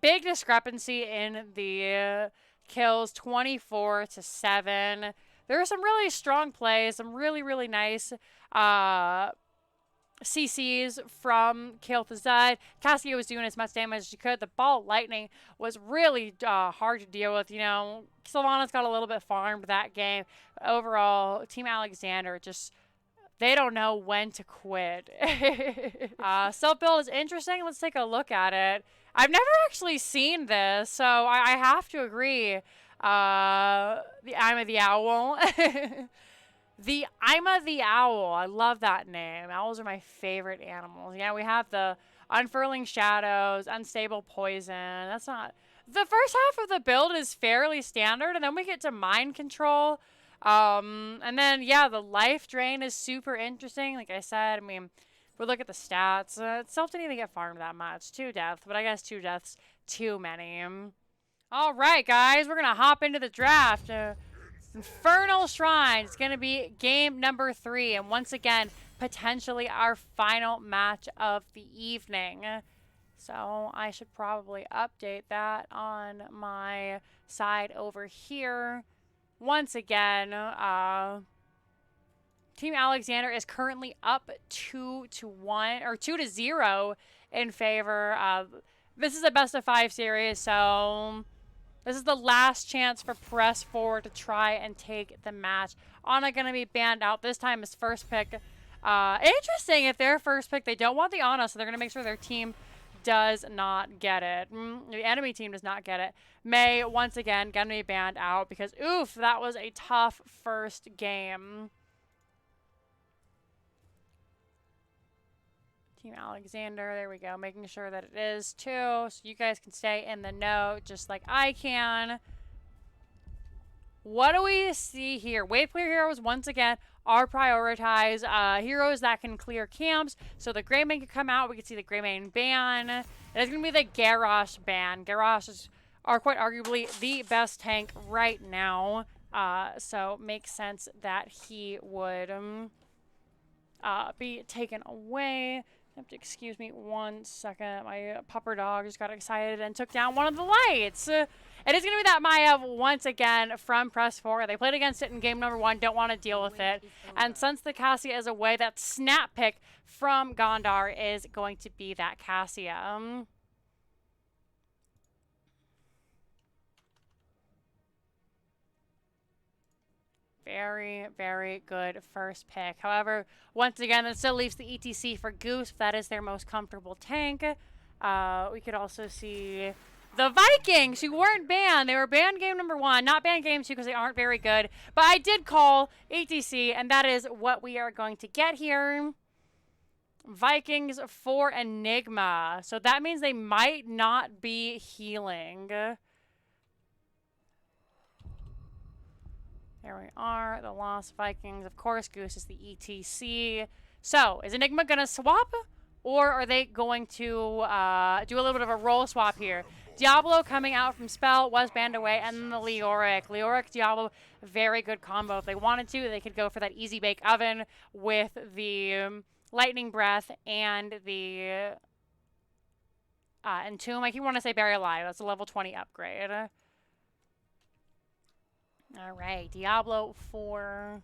[SPEAKER 1] Big discrepancy in the kills, 24 to 7. There are some really strong plays, some really, really nice CCs from Killzad. Cassia was doing as much damage as she could. The ball lightning was really hard to deal with. You know, Sylvanas got a little bit farmed that game. But overall, Team Alexander just, they don't know when to quit. Self-build is interesting. Let's take a look at it. I've never actually seen this, so I have to agree. The I'm of the Owl. The I'm of the Owl. I love that name. Owls are my favorite animals. Yeah, we have the Unfurling Shadows, Unstable Poison. That's not... The first half of the build is fairly standard, and then we get to Mind Control. And then, yeah, the Life Drain is super interesting. Like I said, I mean, if we look at the stats, Self didn't even get farmed that much. 2 deaths, but I guess 2 deaths too many. All right, guys, we're going to hop into the draft. Infernal Shrine is going to be game number 3. And once again, potentially our final match of the evening. So I should probably update that on my side over here. Once again, Team Alexander is currently up 2-1 or 2-0 in favor of. This is a best of 5 series, so this is the last chance for Press Forward to try and take the match. Ana going to be banned out. This time is first pick. Interesting, if they're first pick, they don't want the Ana, so they're going to make sure their team does not get it. The enemy team does not get it. May, once again, going to be banned out because, oof, that was a tough first game. Team Alexander, there we go. Making sure that it is too, so you guys can stay in the know just like I can. What do we see here? Wave clear heroes, once again, are prioritized. Heroes that can clear camps. So the Greymane can come out. We can see the Greymane ban. It is going to be the Garrosh ban. Garrosh are quite arguably the best tank right now. So makes sense that he would be taken away. You have to excuse me 1 second. My pupper dog just got excited and took down one of the lights. It is going to be that Maiev once again from Press 4. They played against it in game number 1. Don't want to deal with it. And since the Cassia is away, that snap pick from Gondar is going to be that Cassia. Very, very good first pick. However, once again, that still leaves the ETC for Goose. That is their most comfortable tank. We could also see the Vikings, who weren't banned. They were banned game number 1, not banned game 2 because they aren't very good. But I did call ETC, and that is what we are going to get here. Vikings for Enigma. So that means they might not be healing. There we are, the Lost Vikings. Of course, Goose is the ETC. So, is Enigma going to swap? Or are they going to do a little bit of a role swap here? Diablo coming out from Spell was banned away, and then the Leoric. Leoric, Diablo, very good combo. If they wanted to, they could go for that easy bake oven with the Lightning Breath and the Entomb. I keep wanting to say Bury Alive. That's a level 20 upgrade. All right, Diablo for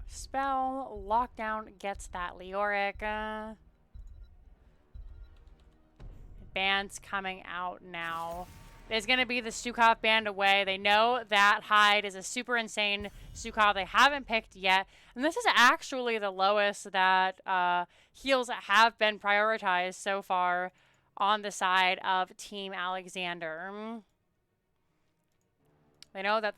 [SPEAKER 1] Spell. Lockdown gets that Leoric. Bands coming out now. There's going to be the Stukov band away. They know that Hyde is a super insane Stukov they haven't picked yet. And this is actually the lowest that heals have been prioritized so far on the side of Team Alexander. They know that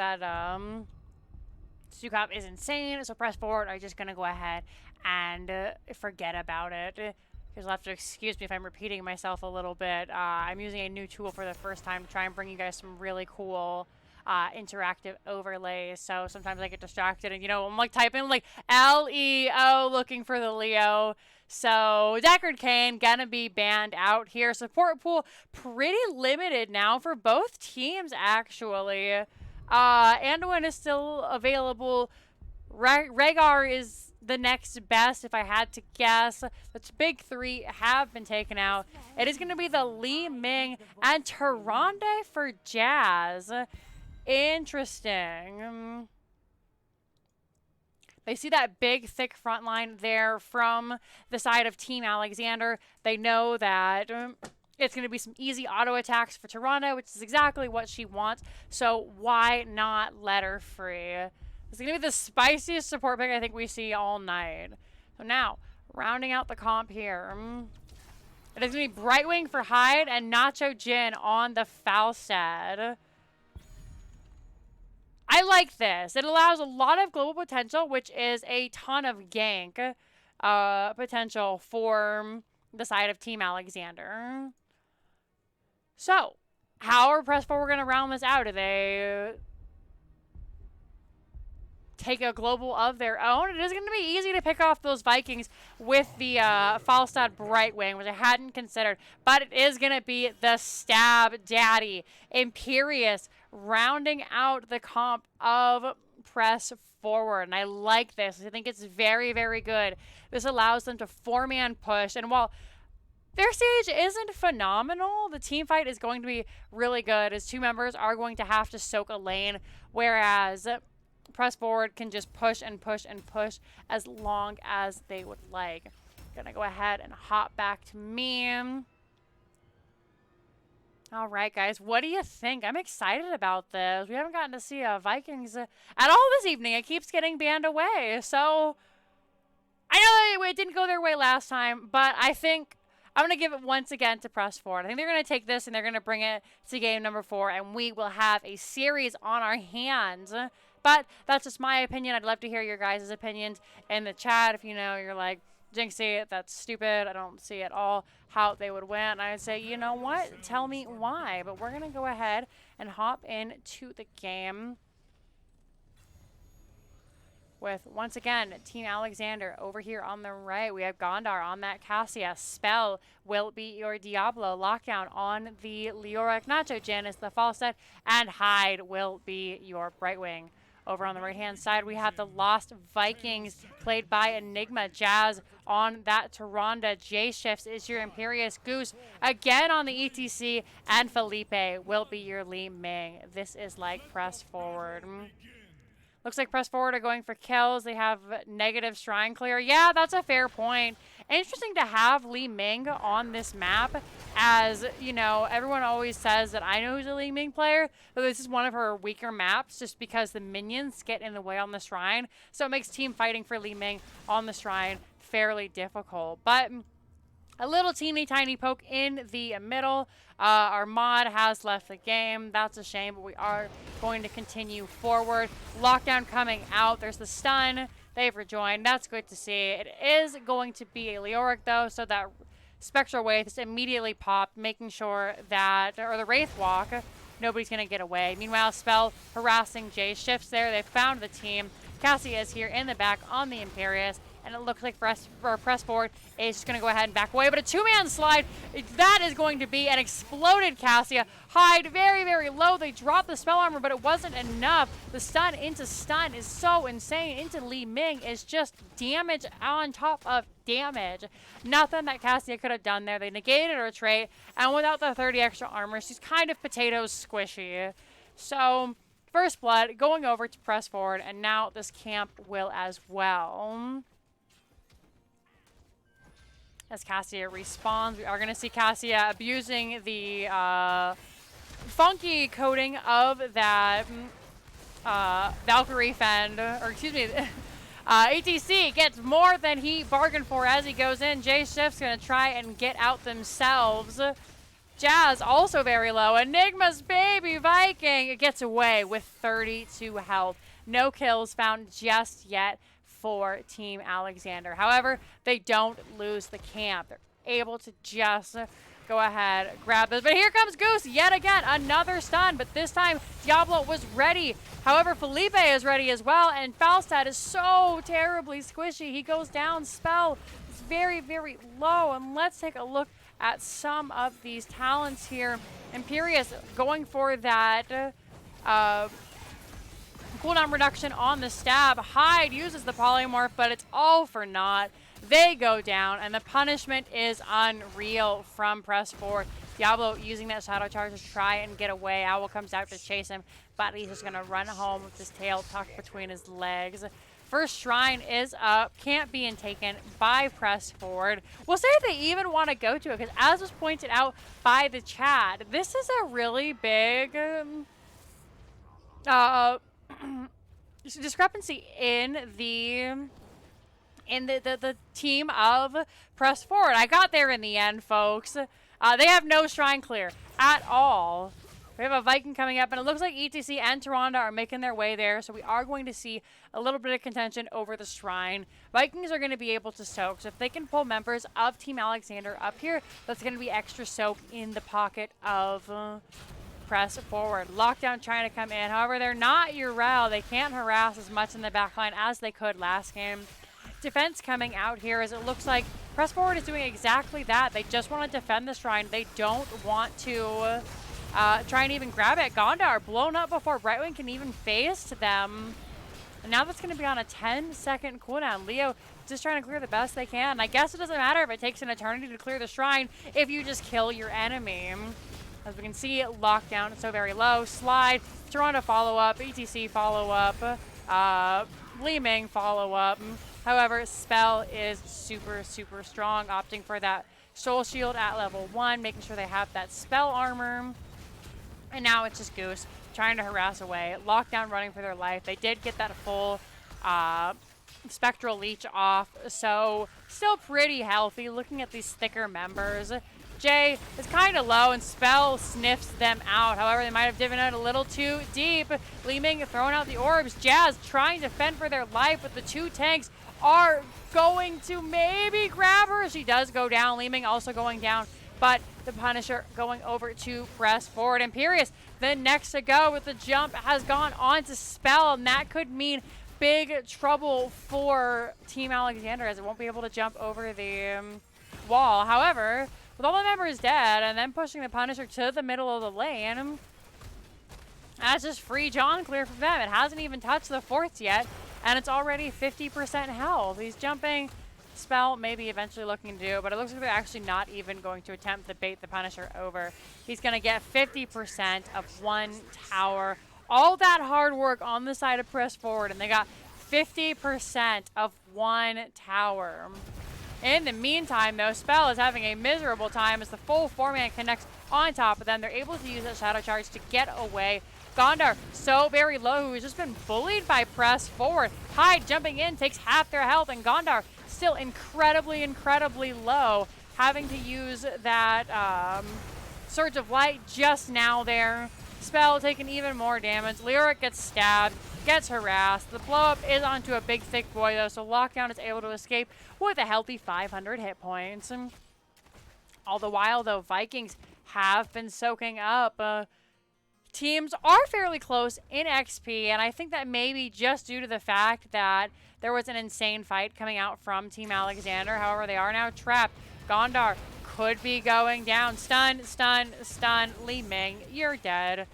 [SPEAKER 1] Stukov is insane, so Press Forward are just going to go ahead and forget about it. You'll have to excuse me if I'm repeating myself a little bit. I'm using a new tool for the first time to try and bring you guys some really cool interactive overlays. So sometimes I get distracted and, you know, I'm like typing like L-E-O looking for the Leo. So Deckard Kane gonna be banned out here. Support pool pretty limited now for both teams, actually. Anduin is still available. Rhaegar is the next best, if I had to guess. The big three have been taken out. It is going to be the Li Ming and Tyrande for Jazz. Interesting. They see that big, thick front line there from the side of Team Alexander. They know that it's going to be some easy auto attacks for Tyrande, which is exactly what she wants. So why not let her free? It's going to be the spiciest support pick I think we see all night. So now, rounding out the comp here. It is going to be Brightwing for Hyde and Nacho Jin on the Falstad. I like this. It allows a lot of global potential, which is a ton of gank potential for the side of Team Alexander. So, how are Press 4 going to round this out? Do they take a global of their own? It is going to be easy to pick off those Vikings with the Falstad Brightwing, which I hadn't considered. But it is going to be the Stab Daddy Imperious rounding out the comp of Press Forward. And I like this. I think it's very, very good. This allows them to 4-man push. And while their stage isn't phenomenal, the team fight is going to be really good, as 2 members are going to have to soak a lane, whereas Press Forward can just push and push and push as long as they would like. Gonna go ahead and hop back to me. All right, guys, what do you think? I'm excited about this. We haven't gotten to see Vikings at all this evening. It keeps getting banned away. So I know it didn't go their way last time, but I think I'm going to give it once again to Press Forward. I think they're going to take this and they're going to bring it to game number 4, and we will have a series on our hands. But that's just my opinion. I'd love to hear your guys' opinions in the chat. If you know, you're like, Jinxie, that's stupid. I don't see at all how they would win. I'd say, you know what? Tell me why. But we're going to go ahead and hop into the game with, once again, Team Alexander over here on the right. We have Gondar on that Cassia. Spell will be your Diablo. Lockdown on the Leoric Nacho. Jin is the Falstad. And Hyde will be your Brightwing. Over on the right-hand side, we have the Lost Vikings, played by Enigma. Jazz on that Tyrande. J-Shifts is your Imperious Goose. Again on the ETC, and Felipe will be your Li Ming. This is like press forward. Looks like press forward are going for kills. They have negative shrine clear. Yeah, that's a fair point. Interesting to have Li Ming on this map, as, you know, everyone always says that I know who's a Li Ming player, but this is one of her weaker maps just because the minions get in the way on the shrine. So it makes team fighting for Li Ming on the shrine fairly difficult. But a little teeny tiny poke in the middle. Our mod has left the game. That's a shame, but we are going to continue forward. Lockdown coming out. There's the stun. They've rejoined. That's good to see. It is going to be a Leoric, though, so that Spectral Wraith is immediately popped, making sure that, or the Wraith Walk, nobody's going to get away. Meanwhile, Spell harassing Jay shifts there. They found the team. Cassia is here in the back on the Imperious. And it looks like press forward is just going to go ahead and back away. But a two-man slide, that is going to be an exploded Cassia. Hyde very, very low. They dropped the spell armor, but it wasn't enough. The stun into stun is so insane. Into Li Ming is just damage on top of damage. Nothing that Cassia could have done there. They negated her trait. And without the 30 extra armor, she's kind of potatoes squishy. So first blood going over to press forward. And now this camp will as well. As Cassia respawns, we are going to see Cassia abusing the funky coding of that Valkyrie Fend, or excuse me, ETC gets more than he bargained for as he goes in. J-Shift's going to try and get out themselves. Jazz also very low. Enigma's baby Viking gets away with 32 health. No kills found just yet for Team Alexander. However, they don't lose the camp. They're able to just go ahead, grab this. But here comes Goose yet again. Another stun, but this time Diablo was ready. However, Felipe is ready as well, and Falstad is so terribly squishy. He goes down. Spell is very, very low, and let's take a look at some of these talents here. Imperious going for that cooldown reduction on the stab. Hyde uses the polymorph, but it's all for naught. They go down, and the punishment is unreal from press forward. Diablo using that shadow charge to try and get away. Owl comes out to chase him, but he's just going to run home with his tail tucked between his legs. First shrine is up, can't be taken by press forward. We'll say if they even want to go to it, because as was pointed out by the chat, this is a really big discrepancy in the team of press forward. I got there in the end, folks. They have no shrine clear at all. We have a Viking coming up, and it looks like ETC and Tyrande are making their way there, so we are going to see a little bit of contention over the shrine. Vikings are going to be able to soak, so if they can pull members of Team Alexander up here, that's going to be extra soak in the pocket of press forward. Lockdown trying to come in. However, they're not Urel. They can't harass as much in the backline as they could last game. Defense coming out here as it looks like press forward is doing exactly that. They just want to defend the shrine. They don't want to try and even grab it. Gondar blown up before Brightwing can even face them. And now that's going to be on a 10-second cooldown. Leo just trying to clear the best they can. I guess it doesn't matter if it takes an eternity to clear the shrine if you just kill your enemy. As we can see, lockdown so very low. Slide, Tyrande follow up, ETC follow up, Li Ming follow up. However, Spell is super, super strong, opting for that Soul Shield at level 1, making sure they have that spell armor. And now it's just Goose trying to harass away. Lockdown running for their life. They did get that full Spectral Leech off, so still pretty healthy. Looking at these thicker members, Jay is kind of low, and Spell sniffs them out. However, they might have driven it a little too deep. Li Ming throwing out the orbs. Jazz trying to fend for their life, but the two tanks are going to maybe grab her. She does go down. Li Ming also going down, but the Punisher going over to press forward. Imperius, the next to go with the jump, has gone on to Spell, and that could mean big trouble for Team Alexander, as it won't be able to jump over the wall. However, with all the members dead and then pushing the Punisher to the middle of the lane, that's just free John clear from them. It hasn't even touched the forts yet, and it's already 50% health. He's jumping. Spell maybe eventually looking to do, but it looks like they're actually not even going to attempt to bait the Punisher over. He's going to get 50% of one tower. All that hard work on the side of press forward, and they got 50% of one tower. In the meantime, though, Spell is having a miserable time as the full 4-man connects on top of them. They're able to use that shadow charge to get away. Gondar, so very low, who has just been bullied by press forward. Hyde jumping in, takes half their health, and Gondar still incredibly, incredibly low, having to use that Surge of Light just now there. Spell taking even more damage. Lyric gets stabbed, gets harassed. The blow-up is onto a big, thick boy, though, so Lockdown is able to escape with a healthy 500 hit points. And all the while, though, Vikings have been soaking up. Teams are fairly close in XP, and I think that maybe just due to the fact that there was an insane fight coming out from Team Alexander. However, they are now trapped. Gondar could be going down. Stun, stun, stun. Li Ming, you're dead.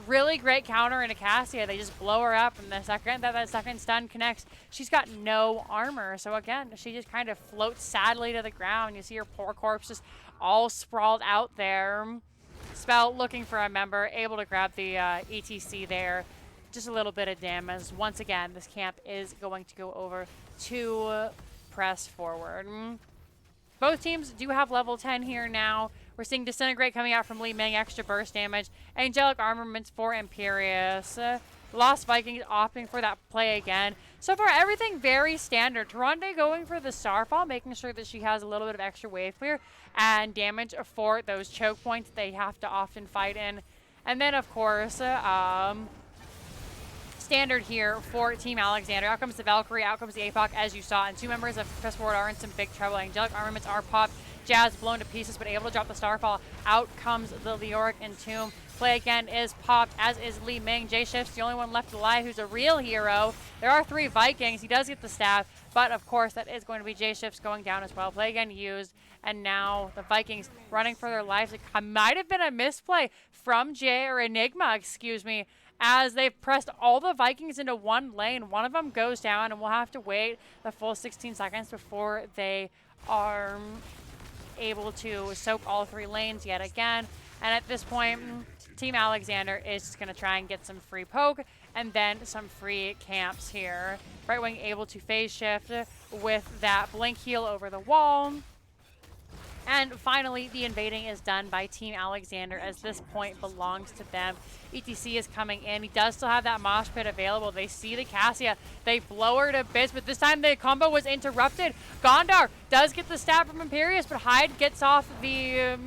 [SPEAKER 1] Really great counter into Cassia. They just blow her up, and the second that second stun connects, she's got no armor. So again, she just kind of floats sadly to the ground. You see her poor corpse just all sprawled out there. Spell looking for a member, able to grab the ETC there. Just a little bit of damage. Once again, this camp is going to go over to press forward. Both teams do have level 10 here now. We're seeing Disintegrate coming out from Li Ming, extra burst damage. Angelic Armaments for Imperius. Lost Vikings opting for that play again. So far, everything very standard. Taronde going for the Starfall, making sure that she has a little bit of extra wave clear and damage for those choke points they have to often fight in. And then, of course, standard here for Team Alexander. Out comes the Valkyrie, out comes the APOC, as you saw, and two members of Press Forward are in some big trouble. Angelic Armaments are popped. Jazz blown to pieces, but able to drop the Starfall. Out comes the Leoric Entomb. Play again is popped, as is Li Ming. Jay Shift's the only one left alive who's a real hero. There are 3 Vikings. He does get the stab, but of course that is going to be Jay Shift's going down as well. Play again used, and now the Vikings running for their lives. It might have been a misplay from Jay, or Enigma, excuse me, as they've pressed all the Vikings into one lane. One of them goes down, and we'll have to wait the full 16 seconds before they are able to soak all 3 lanes yet again. And at this point, Team Alexander is just going to try and get some free poke and then some free camps here. Right wing able to phase shift with that blink heal over the wall. And finally, the invading is done by Team Alexander, as this point belongs to them. ETC is coming in. He does still have that mosh pit available. They see the Cassia. They blow her to bits, but this time the combo was interrupted. Gondar does get the stab from Imperius, but Hyde gets off the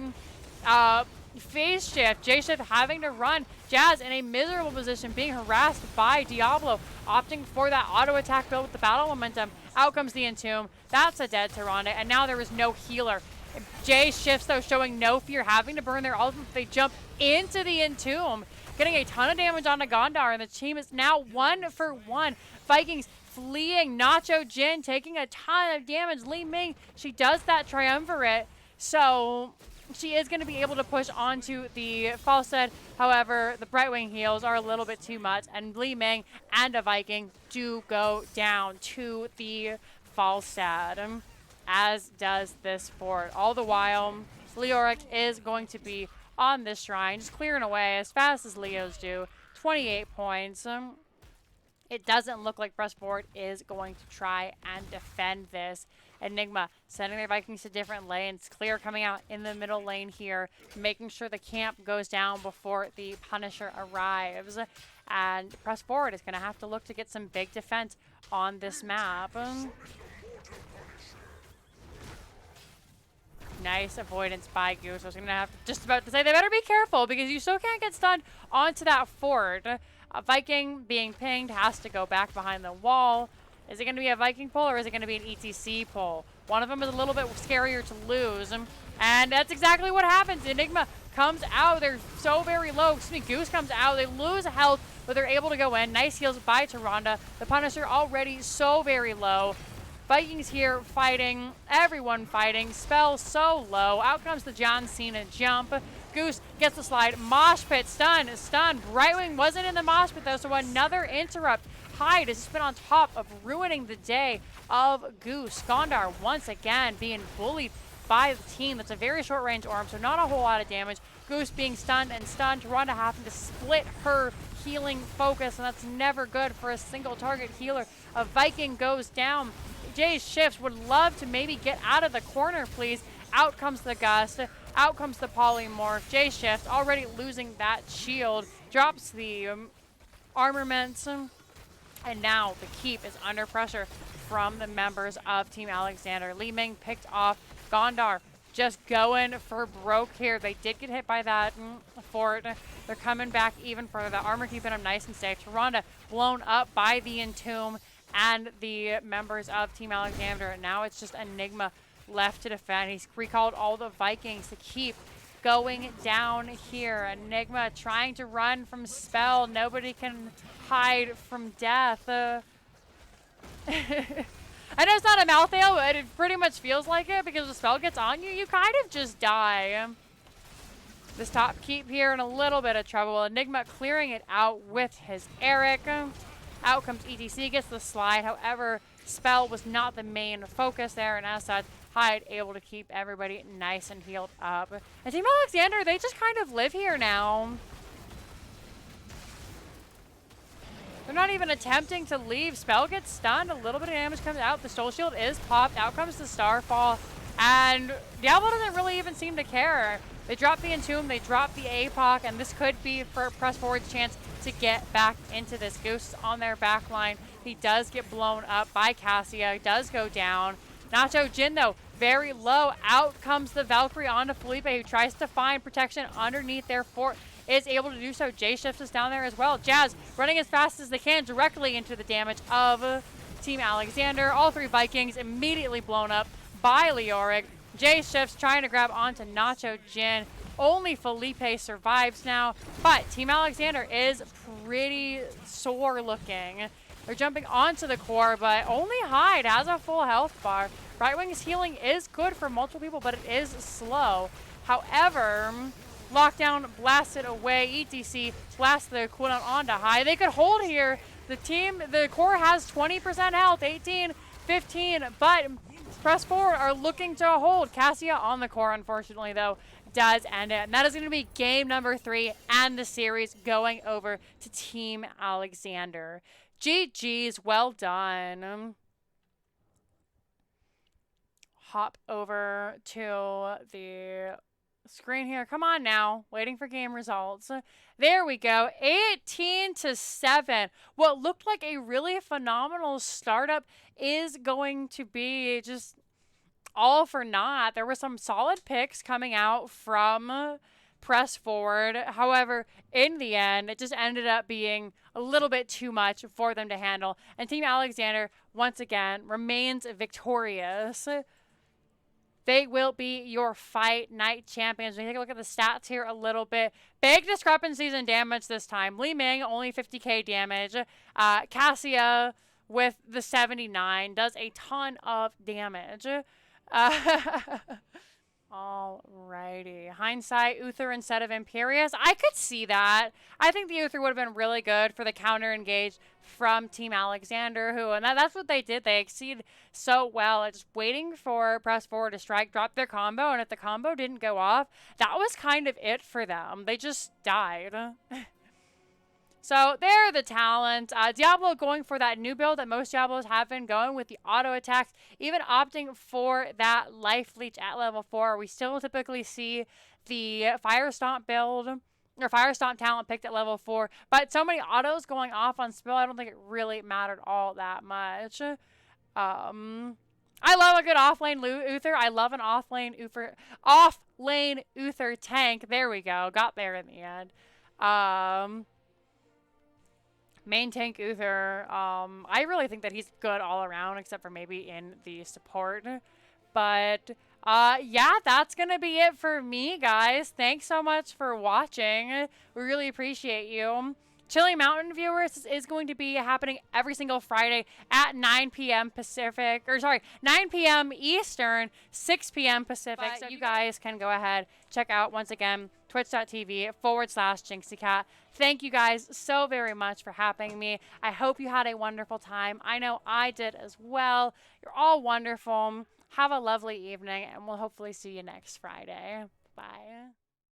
[SPEAKER 1] phase shift. J-Shift having to run. Jazz in a miserable position, being harassed by Diablo, opting for that auto attack build with the battle momentum. Out comes the Entomb. That's a dead Taronde, and now there is no healer. Jay Shifts, though, showing no fear, having to burn their ultimate. They jump into the Entomb, getting a ton of damage onto Gondar, and the team is now 1 for 1. Vikings fleeing. Nacho Jin taking a ton of damage. Li Ming, she does that triumvirate, so she is going to be able to push onto the Falstad. However, the Brightwing heals are a little bit too much, and Li Ming and a Viking do go down to the Falstad, as does this fort. All the while, Leoric is going to be on this shrine, just clearing away as fast as Leos do. 28 points. It doesn't look like Breastboard is going to try and defend this. Enigma sending their Vikings to different lanes. Clear coming out in the middle lane here, making sure the camp goes down before the Punisher arrives. And Press Forward is going to have to look to get some big defense on this map. Nice avoidance by Goose. I was going to have just about to say they better be careful because you still can't get stunned onto that fort. A Viking being pinged has to go back behind the wall. Is it going to be a Viking pull or is it going to be an ETC pull? One of them is a little bit scarier to lose. And that's exactly what happens. Enigma comes out. They're so very low. Excuse me, Goose comes out. They lose health, but they're able to go in. Nice heals by Tyrande. The Punisher already so very low. Vikings here fighting. Everyone fighting. Spell so low. Out comes the John Cena jump. Goose gets the slide. Mosh pit. Stun. Brightwing wasn't in the mosh pit though, so another interrupt. Hyde has been on top of ruining the day of Goose. Gondar once again being bullied by the team. That's a very short range orb, so not a whole lot of damage. Goose being stunned and stunned. Tyrande having to split her healing focus, and that's never good for a single target healer. A Viking goes down. Jay shifts. Would love to maybe get out of the corner, please. Out comes the Gust. Out comes the Polymorph. Jay shifts, already losing that shield. Drops the armaments. And now the keep is under pressure from the members of Team Alexander. Li Ming picked off. Gondar just going for broke here. They did get hit by that fort. They're coming back even further. The armor keeping them nice and safe. Tyrande blown up by the Entomb and the members of Team Alexander. And now it's just Enigma left to defend. He's recalled all the Vikings to keep going down here. Enigma trying to run from spell. Nobody can hide from death. I know it's not a mouth ale, but it pretty much feels like it because the spell gets on you, you kind of just die. This top keep here in a little bit of trouble. Enigma clearing it out with his Eric. Out comes ETC, gets the slide. However, spell was not the main focus there, and as such, Hyde able to keep everybody nice and healed up. And Team Alexander, they just kind of live here now. They're not even attempting to leave. Spell gets stunned. A little bit of damage comes out. The Soul Shield is popped. Out comes the Starfall. And Diablo doesn't really even seem to care. They drop the Entomb. They drop the APOC. And this could be for Press Forward's chance to get back into this. Goose on their back line. He does get blown up by Cassia. Does go down. Nacho Jin, though, very low. Out comes the Valkyrie onto Felipe, who tries to find protection underneath their fort. Is able to do so. Jay shifts is down there as well. Jazz running as fast as they can directly into the damage of Team Alexander. All three Vikings immediately blown up by Leoric. Jay shifts trying to grab onto Nacho Jin. Only Felipe survives now, but Team Alexander is pretty sore looking. They're jumping onto the core, but only Hyde has a full health bar. Brightwing's healing is good for multiple people, but it is slow. However, Lockdown blasted away. ETC blasts the cooldown onto Hyde. They could hold here. The core has 20% health, 18, 15, but Press Forward are looking to hold. Cassia on the core, unfortunately, though, does end it. And that is going to be game number 3 and the series going over to Team Alexander. GG's, well done. Hop over to the screen here. Come on now. Waiting for game results. There we go. 18-7. What looked like a really phenomenal startup is going to be just all for naught. There were some solid picks coming out from Press Forward. However, in the end, it just ended up being a little bit too much for them to handle. And Team Alexander, once again, remains victorious. They will be your Fight Night champions. When you take a look at the stats here a little bit, big discrepancies in damage this time. Li Ming, only 50k damage. Cassia with the 79 does a ton of damage. Alrighty. Hindsight, Uther instead of Imperious. I could see that. I think the Uther would have been really good for the counter engage from Team Alexander, and that's what they did. They exceed so well at just waiting for Press Forward to strike, drop their combo, and if the combo didn't go off, that was kind of it for them. They just died. So they're the talent. Diablo going for that new build that most Diablos have been going with the auto attacks, even opting for that life leech at level 4. We still typically see the Fire Stomp build or Fire Stomp talent picked at level 4, but so many autos going off on spell, I don't think it really mattered all that much. I love a good off-lane Uther. I love an off-lane Uther tank. There we go. Got there in the end. Main tank Uther. I really think that he's good all around, except for maybe in the support. But yeah, that's gonna be it for me, guys. Thanks so much for watching. We really appreciate you. Chilly Mountain Viewers is going to be happening every single Friday at 9 p.m. Pacific, or sorry, 9 p.m. Eastern, 6 p.m. Pacific. So you guys can go ahead, check out once again, twitch.tv/JinxeeKatt. Thank you guys so very much for having me. I hope you had a wonderful time. I know I did as well. You're all wonderful. Have a lovely evening, and we'll hopefully see you next Friday. Bye.